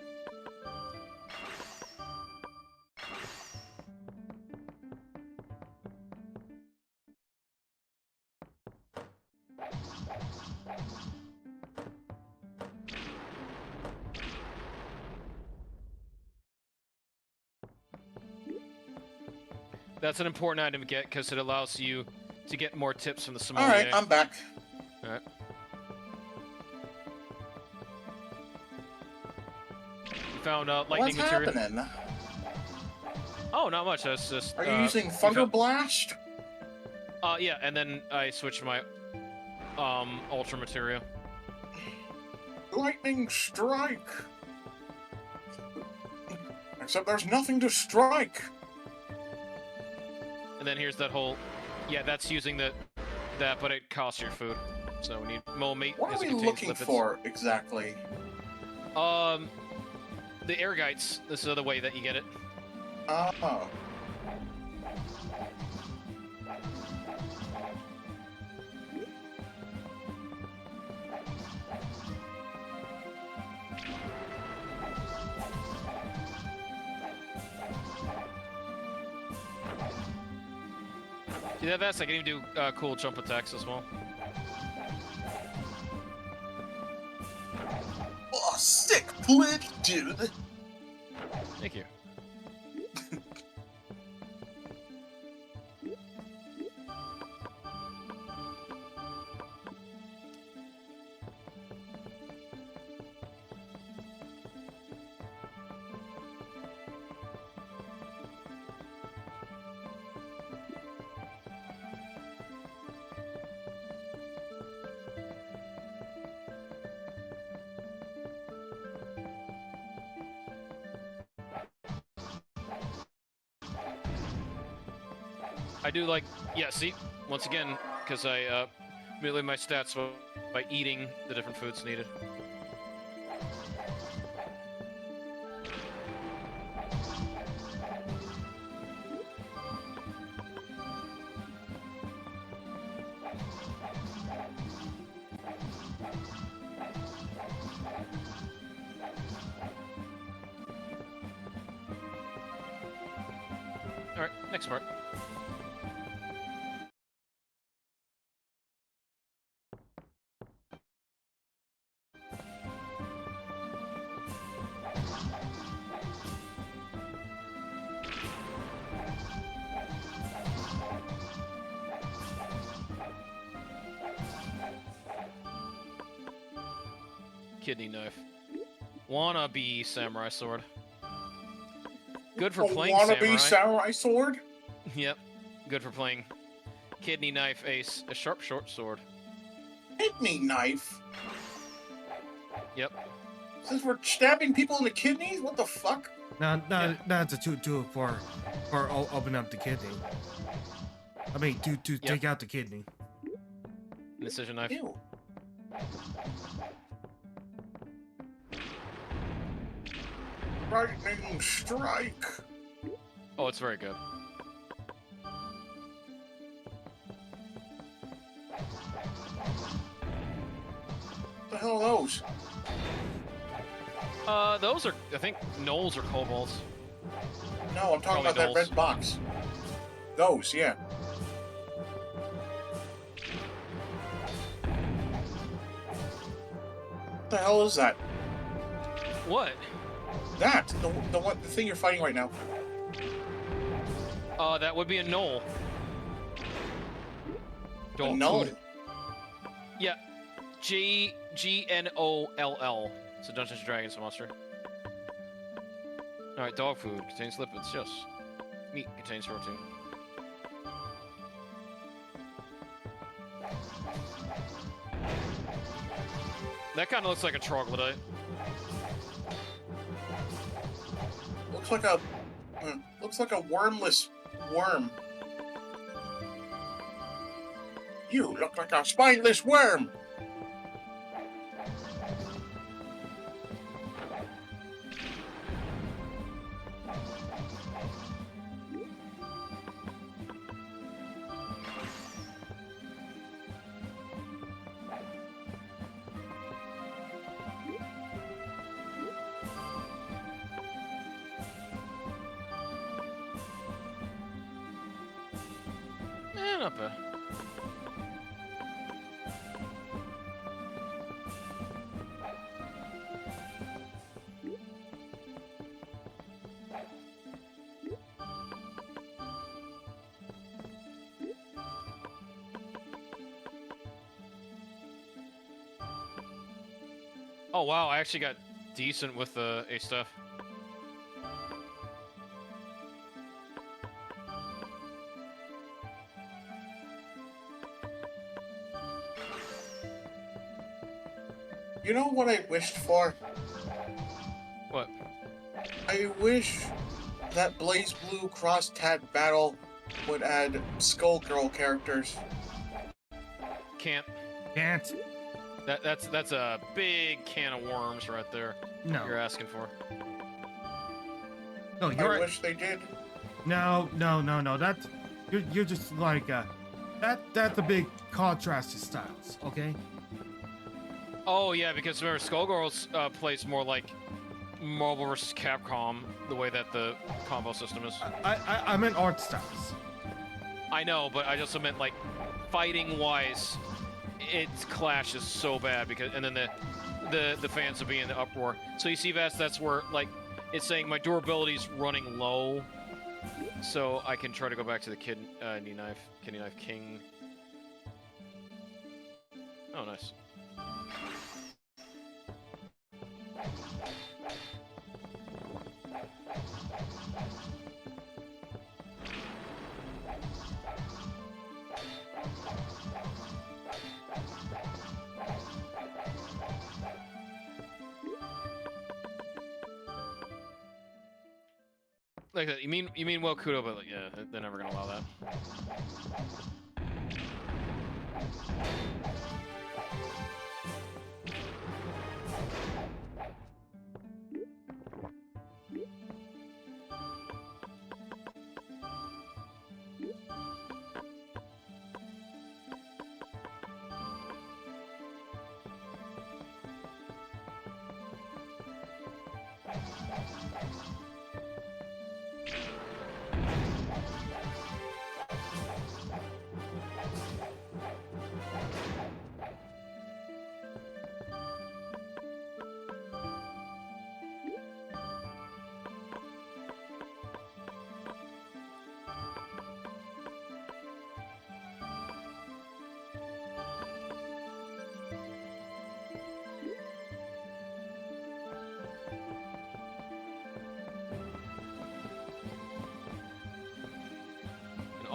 That's an important item to get because it allows you to get more tips from the sommelier.
All right, I'm back.
All right. Found lightning
What's
material.
happening?
Oh, not much. That's just.
Are you using Thunder Blast?
Yeah, and then I switched my ultra material.
Lightning Strike! Except there's nothing to strike!
And then here's that whole. Yeah, that's using that, but it costs your food. So we need more meat.
What are
because it
we
contains
looking
lipids.
for, exactly?
The Energeiz. This is the way that you get it.
Oh.
See that vest? I can even do cool jump attacks as well.
Oh, sick flip, dude!
Thank you. I do like, yeah, see, once again, because I merely my stats by eating the different foods needed. Alright, next part. Kidney knife. Wannabe samurai sword. Good for
A
playing
wannabe
samurai.
samurai sword?
Yep. Good for playing kidney knife ace. A sharp short sword.
Kidney knife?
Yep.
Since we're stabbing people in the kidneys? What the fuck?
Now
Yeah.
it's a tool for open up the kidney. I mean, to take out the kidney.
Incision knife.
Ew. Lightning strike.
Oh, it's very good.
What the hell are those?
Those are, I think, gnolls or kobolds.
No, I'm talking
Probably
about that
those.
red box. Those, yeah. What the hell is that?
What?
That, the thing you're fighting right now.
That would be a gnoll.
A
Dog
gnoll.
food. Yeah. Gnoll. It's a Dungeons and Dragons monster. Alright, dog food contains lipids, yes. Meat contains protein. That kind of looks like a troglodyte.
Looks like a wormless worm. You look like a spineless worm.
Not bad. Oh wow, I actually got decent with the A stuff.
You know what I wished for?
What?
I wish that Blaze Blue Cross Tat Battle would add Skullgirl characters.
Can't.
Can't.
That's a big can of worms right there.
No.
You're asking for.
No,
I
you're
wish they did.
no. That's you're just like that's a big contrast to styles. Okay.
Oh yeah, because remember, Skullgirls plays more like Marvel vs. Capcom, the way that the combo system is.
I meant art styles.
I know, but I also meant like fighting wise, it clashes so bad because, and then the fans will be in the uproar. So you see, that's where like it's saying my durability's running low, so I can try to go back to the kidney knife king. Oh, nice. Like that. You mean well, Kudo, but like, yeah, they're never gonna allow that.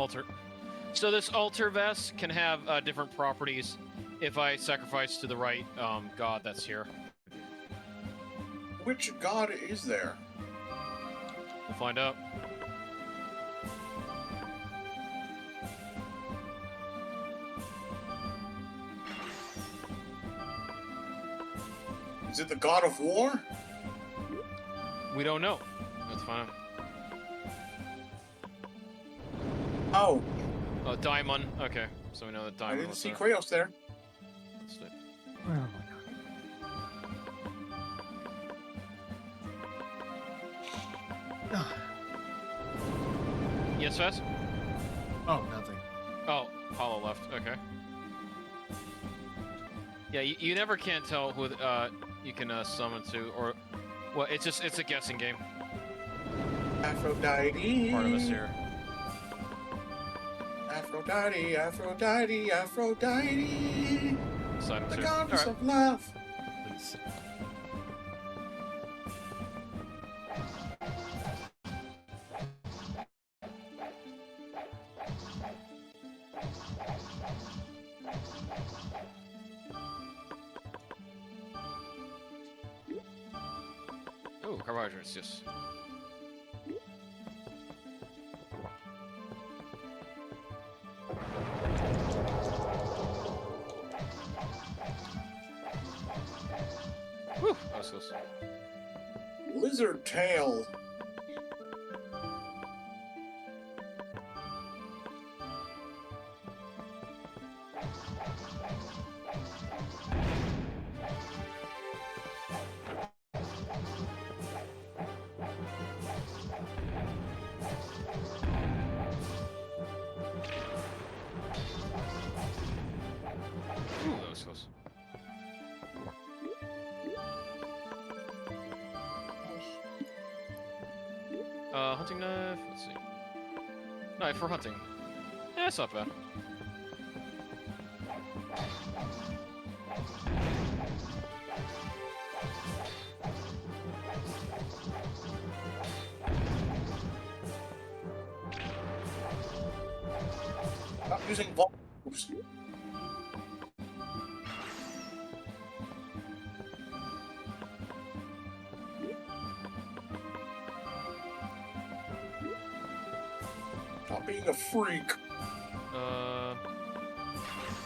altar. So this altar vest can have different properties if I sacrifice to the right god that's here.
Which god is there?
We'll find out.
Is it the god of war?
We don't know. Let's find out.
Oh,
Oh, Daimon. Okay, so we know that
I
Daimon
didn't
was
see
there.
Kratos there.
Let's do it.
Oh my god.
Yes, Fess?
Oh, nothing.
Oh, Hollow left. Okay. Yeah, you never can tell who you can summon to, or well, it's a guessing game.
Aphrodite.
Part of us here.
Aphrodite, Aphrodite, Aphrodite.
Side of
The
us here.
goddess
Alright.
of love.
Please.
Oh, carbohydrates, yes. Whew, that was close.
Lizard tail.
Ooh, that was close. Hunting knife. Let's see. Knife for hunting. Yeah, it's not bad.
Stop using oops. Stop being a freak.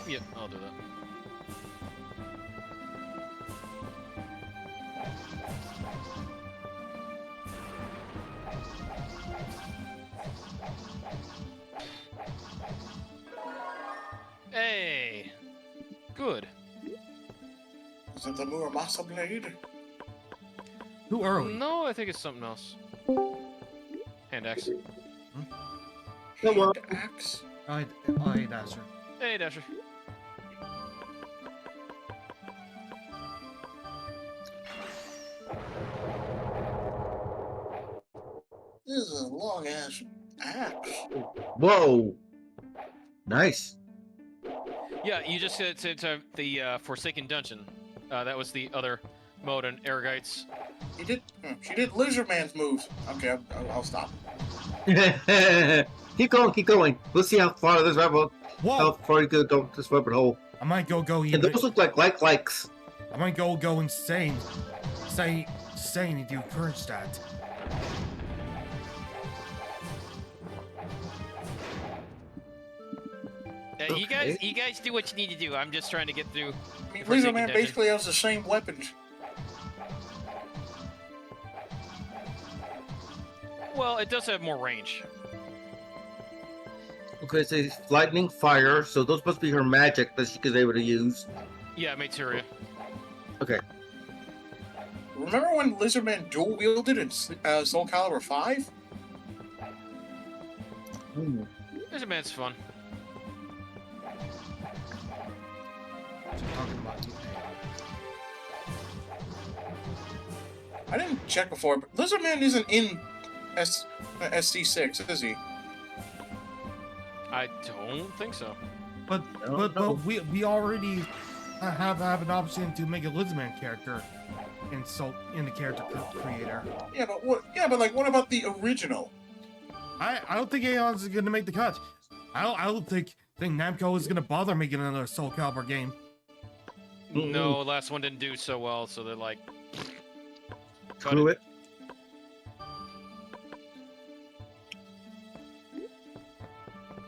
Yeah, I'll do that. Hey! Good.
Is it the Muramasa blade?
Too early.
No, I think it's something else. Hand axe.
Hand axe?
I Dasher.
Hey, Dasher.
This is a long ass axe.
Whoa. Nice.
Yeah, you just said to the Forsaken Dungeon. That was the other mode in Energeiz.
She did Lizard Man's moves. Okay, I'll stop.
Keep going, keep going. We'll see how far this rabbit, how
Whoa!
far you could go this rabbit hole.
I might go
And
even.
those look like likes.
I might go insane. Insane and do current stats.
You guys do what you need to do. I'm just trying to get through.
I mean,
Forsaken
Lizard Man
Dungeon.
basically has the same weapons.
Well, it does have more range.
Okay, so it's lightning, fire, so those must be her magic that she is able to use.
Yeah, materia.
Okay.
Remember when Lizard Man dual wielded in Soul Calibur 5?
There's a man's fun.
Talking about you.
I didn't check before, but Lizard Man isn't in SC6, is he?
I don't think so.
But we already have an option to make a Lizardman character in the character creator.
Yeah, but what? Yeah, but like, what about the original?
I don't think anyone's gonna make the cut. I don't think Namco is gonna bother making another Soul Calibur game.
No, last one didn't do so well, so they're like,
Screw it.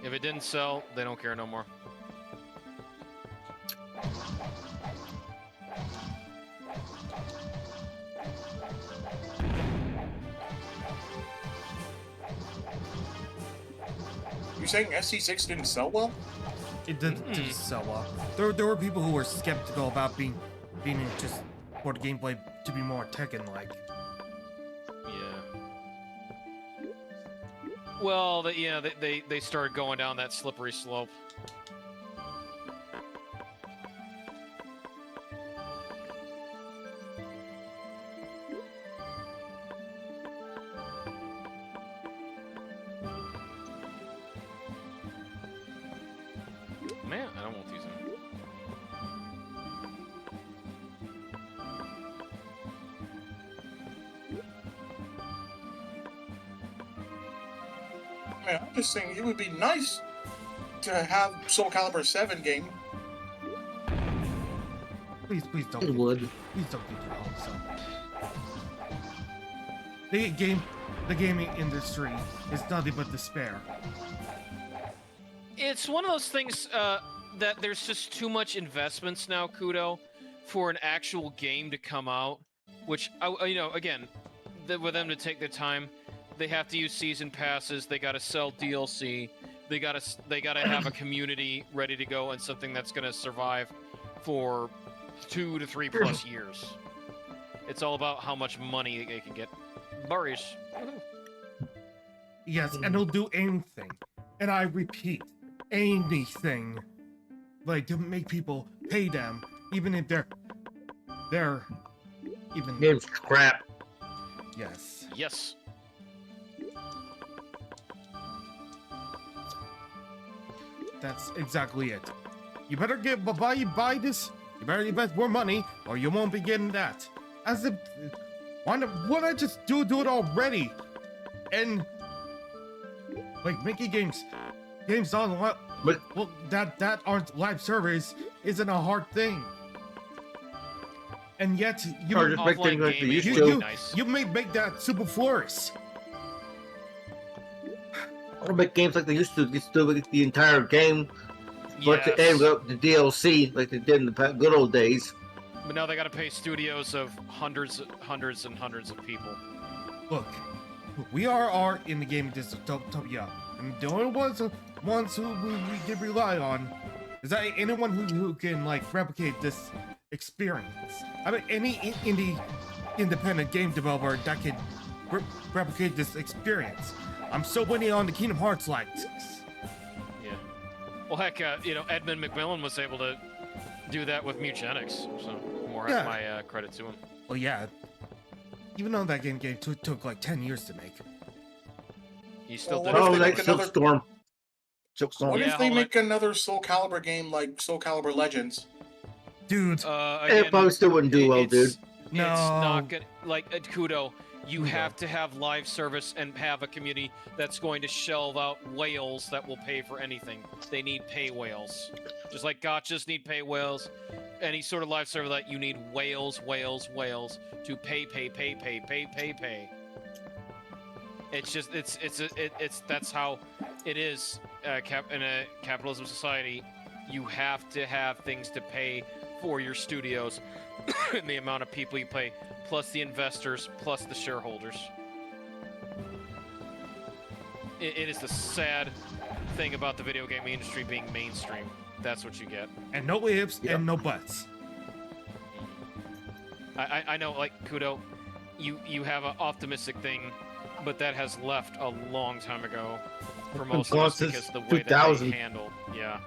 if it didn't sell, they don't care no more.
You saying SC6 didn't sell well?
It didn't sell well. There were people who were skeptical about being just for the gameplay to be more Tekken-like.
Yeah. Well, they started going down that slippery slope. Man, I don't want these in.
Man, I'm just saying it would be nice to have Soul Calibur 7 game.
Please don't.
It would.
Please don't get your hopes up. The gaming industry is nothing but despair.
It's one of those things that there's just too much investments now, Kudo, for an actual game to come out. Which, again, with them to take their time, they have to use season passes. They got to sell DLC. They gotta have a community ready to go and something that's gonna survive for 2 to 3 plus years. It's all about how much money they can get. Burries.
Yes, and they'll do anything. And I repeat, anything. Like, to make people pay them, even if they're even...
Game's crap.
Yes.
Yes.
That's exactly it. You better buy this, you better invest more money, or you won't be getting that. As if... Why not just do it already? And... Like, making games on well, that aren't live servers isn't a hard thing. And yet you
Or just make things like they used to.
you may make that super flawless.
Or make games like they used to. Just do the entire game, but to end up the DLC like they did in the good old days.
But now they gotta pay studios of hundreds and hundreds of people.
Look, we are in the gaming dystopia, and the only ones who we can rely on is that anyone who can like replicate this experience. I mean, any independent game developer that can replicate this experience. I'm so waiting on the Kingdom Hearts likes.
Yeah. Well, heck, Edmund McMillan was able to do that with Mutagenics, so more my credit to him.
Well, yeah. Even though that game took like 10 years to make.
He still
Well,
did.
what if
Oh,
they
like
make another-
Silkstorm.
What
Yeah,
if they
hold
make another Soul Calibur game like Soul Calibur Legends?
Dude,
It probably still wouldn't do well, dude.
No.
It's not gonna, like, Kudo, you have to have live service and have a community that's going to shelve out whales that will pay for anything. They need pay whales. Just like gotchas need pay whales. Any sort of live server that you need whales to pay. It's just, it's that's how it is in a capitalism society. You have to have things to pay for your studios and the amount of people you pay, plus the investors, plus the shareholders. It is the sad thing about the video game industry being mainstream. That's what you get.
And no ifs and no buts.
I know, like, Kudo, you have an optimistic thing, but that has left a long time ago for most of us because the way that they handle. Yeah.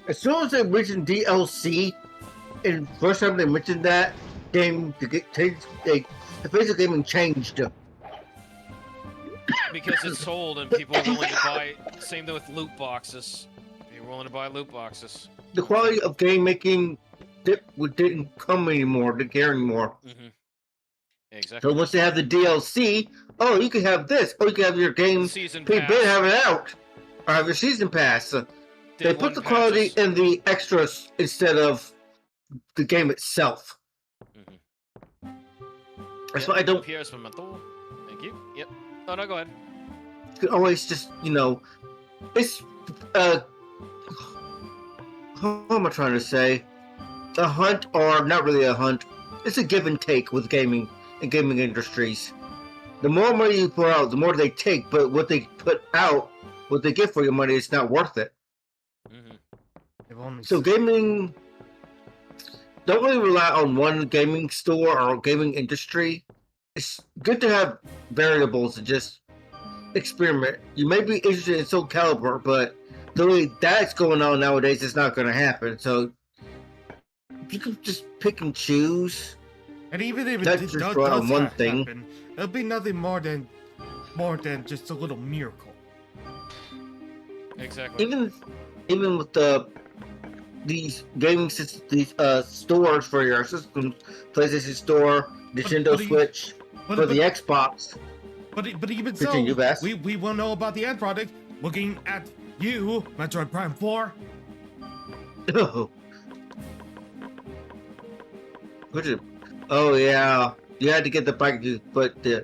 As soon as they mentioned DLC, and first time they mentioned that game, the face of gaming changed.
Because it's sold and people are willing to buy. Same thing with loot boxes. You're willing to buy loot boxes.
The quality of game making didn't come anymore, didn't care anymore.
Mm-hmm. Exactly.
So once they have the DLC, oh, you can have this. Oh, you can have your game
Season
pay
pass.
bid, have it out, or have your season pass. So
Day
they put
one
the quality
patches.
in the extras instead of the game itself.
Mhm.
That's why I don't
PS Memento. Thank you. Yep. Oh no, go ahead.
always just it's how am I trying to say? A hunt, or not really a hunt. It's a give and take with gaming and gaming industries. The more money you put out, the more they take. But what they put out, what they get for your money, is not worth it.
Mm-hmm.
So gaming, don't really rely on one gaming store or gaming industry. It's good to have variables and just experiment. You may be interested in Soul Calibur, but the way that's going on nowadays, it's not going to happen. So you can just pick and choose.
And even if it
That's
does
just on one thing.
happen, it'll be nothing more than just a little miracle.
Exactly.
Even with these gaming systems, these stores for your systems, PlayStation Store, Nintendo Switch, for the Xbox.
But even
Continue,
so,
Vass.
we will know about the end product looking at you, Metroid Prime 4.
Oh yeah, you had to get the bike, but they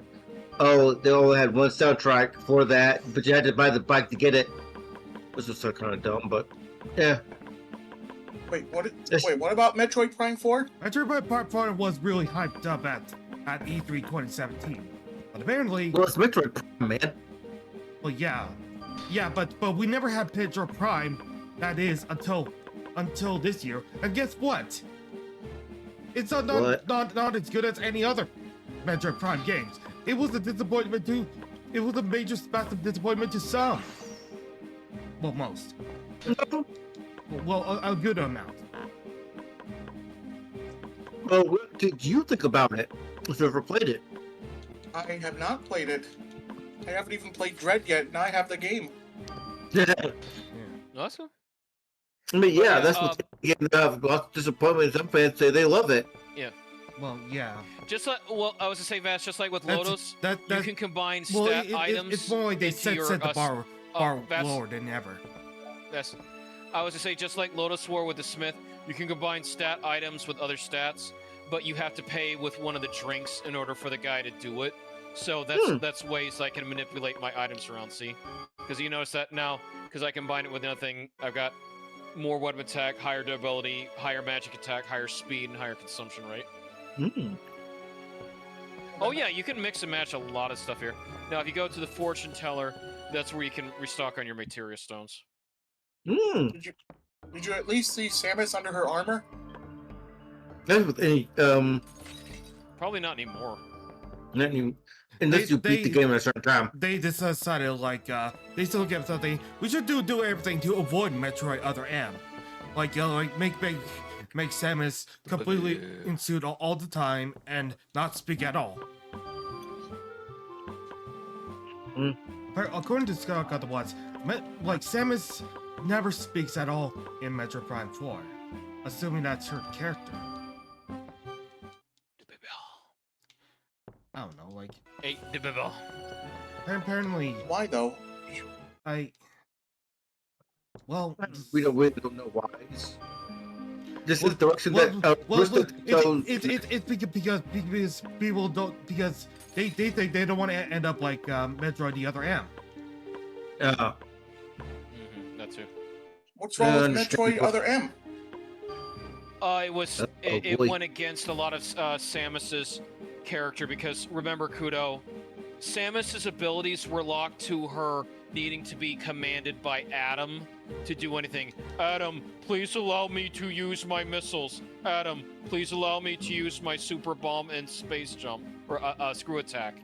only had one soundtrack for that, but you had to buy the bike to get it. This was so kind of dumb, but yeah.
Wait, what about Metroid Prime 4?
Metroid Prime 4 was really hyped up at E3 2017, but apparently,
Well, it's Metroid Prime, man.
well, yeah, but we never had Metroid Prime. That is until this year, and guess what? It's not as good as any other Metroid Prime games. It was a disappointment to. It was a major massive disappointment to some. Well, most. Well, a good amount.
Well, what did you think about it? If you ever played it?
I have not played it. I haven't even played Dread yet, and I have the game.
Awesome.
I mean, yeah,
yeah,
that's what's getting lots of disappointment. Some fans say they love it.
Yeah.
Well, yeah.
Just like, well, I was to say, Vass, just like with Lotus, you can combine
well,
stat items.
It's more like they
into
set
your,
the bar
Vass,
lower than ever.
That's. I was to say, just like Lotus War with the Smith, you can combine stat items with other stats, but you have to pay with one of the drinks in order for the guy to do it. So that's ways I can manipulate my items around. See, because you notice that now, because I combine it with another thing, I've got more weapon attack, higher durability, higher magic attack, higher speed, and higher consumption rate. Oh yeah, you can mix and match a lot of stuff here. Now, if you go to the Fortune Teller, that's where you can restock on your materia stones.
Did you at least see Samus under her armor?
That's with any
Probably not anymore.
not even, unless you beat the game at a certain time.
They decided like they still get something. We should do everything to avoid Metroid Other M, like make Samus completely in suit all the time and not speak at all. According to Scott Got the Watts, like Samus never speaks at all in Metroid Prime 4, assuming that's her character. I don't know, like. Apparently.
Why though?
Well,
we don't know why. This is the direction that
it's because people don't, because they think they don't want to end up like Metroid the Other M.
That's it.
What's wrong with Metroid Other M?
It went against a lot of Samus's character, because remember, Kudo, Samus's abilities were locked to her needing to be commanded by Adam to do anything. Adam, please allow me to use my missiles. Adam, please allow me to use my super bomb and space jump, or screw attack.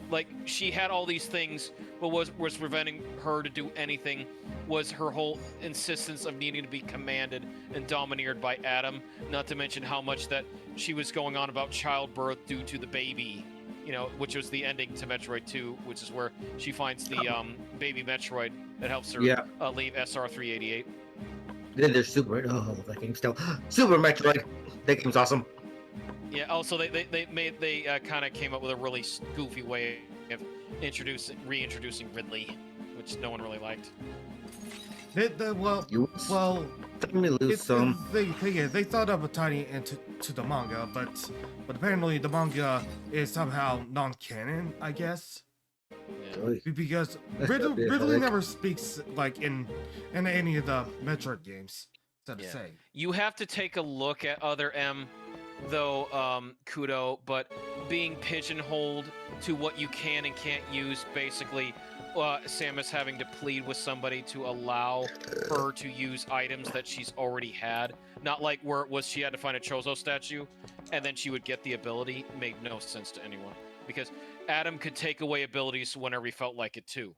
Like, she had all these things, but was preventing her to do anything was her whole insistence of needing to be commanded and domineered by Adam, not to mention how much that she was going on about childbirth due to the baby, you know, which was the ending to Metroid 2, which is where she finds the baby Metroid that helps her leave SR-388.
Then there's Super. Oh, that game's still Super Metroid. That game's awesome.
Yeah. Also, they kind of came up with a really goofy way of reintroducing Ridley, which no one really liked.
Well,
Let me lose some.
the thing is, they thought of a tiny into to the manga, but apparently the manga is somehow non-canon, I guess,
Oy.
because
That's a bit
Ridley
headache.
never speaks like in any of the Metroid games. So to
Yeah.
say,
You have to take a look at other M, though, Kudo, but being pigeonholed to what you can and can't use, basically, Samus having to plead with somebody to allow her to use items that she's already had. Not like where it was she had to find a Chozo statue, and then she would get the ability, made no sense to anyone. Because Adam could take away abilities whenever he felt like it, too.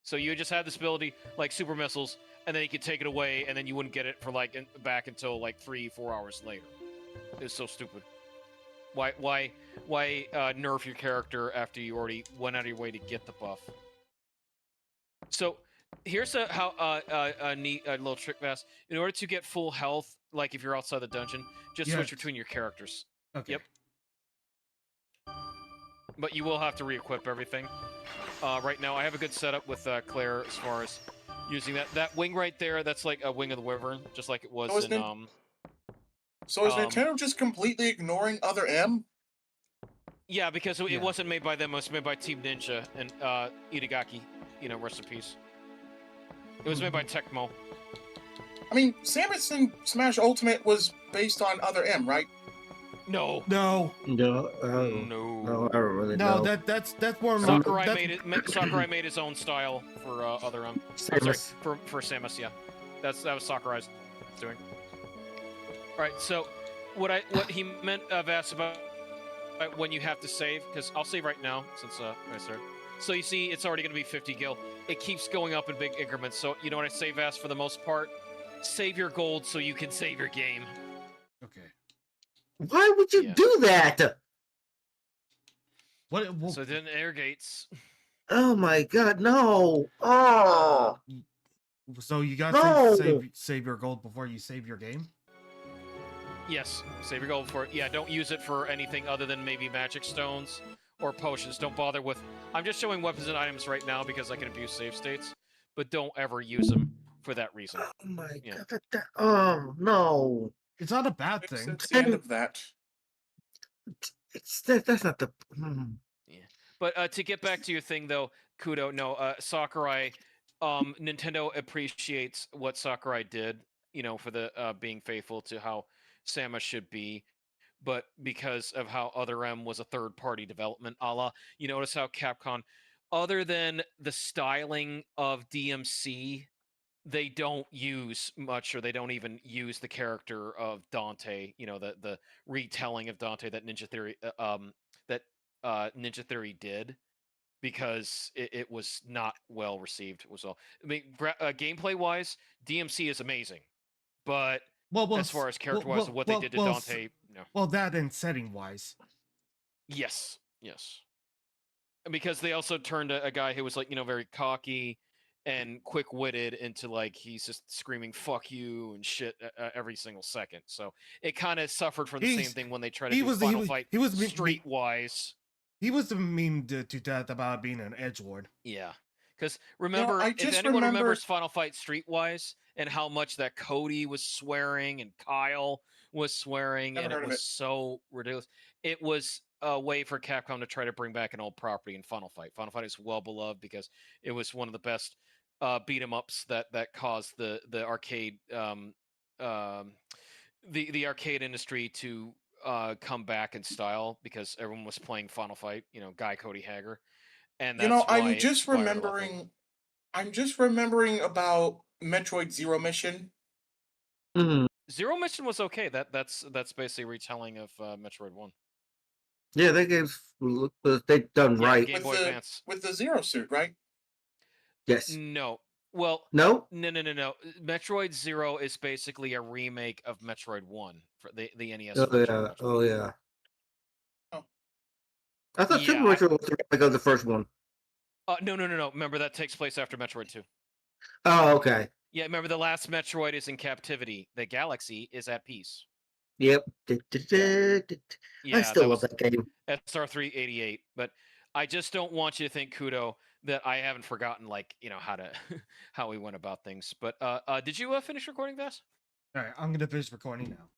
So you just had this ability, like super missiles, and then he could take it away, and then you wouldn't get it for like back until like 3-4 hours later. It's so stupid. Why nerf your character after you already went out of your way to get the buff? So here's a neat little trick, Vass. In order to get full health, like if you're outside the dungeon, just switch
Yes.
between your characters.
okay.
Yep. But you will have to re-equip everything. Right now, I have a good setup with Claire as far as using that wing right there. That's like a wing of the wyvern, just like it was
Oh,
in
So is Nintendo just completely ignoring other M?
Yeah, because it
Yeah.
wasn't made by them. It was made by Team Ninja and Itagaki. You know, rest in peace. It was made by Tecmo.
I mean, Samus and Smash Ultimate was based on other M, right?
No.
No,
No,
No.
I don't really
no,
know.
that's more.
Sakurai
that's-
Sakurai made his own style for other I'm sorry,
Samus.
for Samus. Yeah, that was Sakurai's doing. All right, so what he meant Vass about when you have to save, because I'll save right now since I started. So you see, it's already going to be 50 gil. It keeps going up in big increments. So you know what I say, Vass, for the most part, save your gold so you can save your game.
Okay.
Why would you
Yeah.
do that?
What? Well,
So then Energeiz.
Oh my god, no! Oh,
so you got
No!
to save your gold before you save your game.
Yes, save your gold for it. Yeah, don't use it for anything other than maybe magic stones or potions. Don't bother with... I'm just showing weapons and items right now because I can abuse save states, but don't ever use them for that reason.
oh my
Yeah.
god! Oh no!
It's not a bad
It's
thing.
the end of that.
That's not the.
But to get back to your thing, though, Kudo, no, Sakurai, Nintendo appreciates what Sakurai did, you know, for the being faithful to how Samus should be. But because of how Other M was a third-party development, a la, you notice how Capcom, other than the styling of DMC, they don't use much, or they don't even use the character of Dante. You know, the retelling of Dante that Ninja Theory did, because it was not well received. Was all. I mean, gameplay wise, DMC is amazing, but
Well,
as far as character wise and what they did to Dante, no.
Well, that and setting wise.
Yes. Because they also turned a guy who was like, you know, very cocky and quick-witted into like he's just screaming "fuck you" and shit every single second. So it kind of suffered from the same thing when they tried to do Final Fight streetwise.
He was mean to death about being an edgelord.
Yeah, because remember, if anyone remembers Final Fight streetwise and how much that Cody was swearing and Kyle was swearing, and it was so ridiculous. It was a way for Capcom to try to bring back an old property in Final Fight. Final Fight is well beloved because it was one of the best beat 'em ups that caused the arcade the arcade industry to come back in style, because everyone was playing Final Fight. You know, Guy Cody Hager, and that's why
I'm just remembering about Metroid Zero Mission.
Zero Mission was okay. That's basically a retelling of Metroid 1.
Yeah, they done right.
Game Boy Advance.
With the Zero suit, right?
Yes.
No. Well,
no.
Metroid Zero is basically a remake of Metroid 1 for the NES.
Oh yeah.
Oh.
I thought Super Metroid was the remake of the first one.
No. Remember, that takes place after Metroid 2.
Oh, okay.
Yeah, remember the last Metroid is in captivity. The galaxy is at peace.
Yep.
Yeah,
I still
that
love
was
that game.
SR388. But I just don't want you to think, Kudo, that I haven't forgotten, like, how to how we went about things. But did you finish recording, Vass?
All right, I'm gonna finish recording now.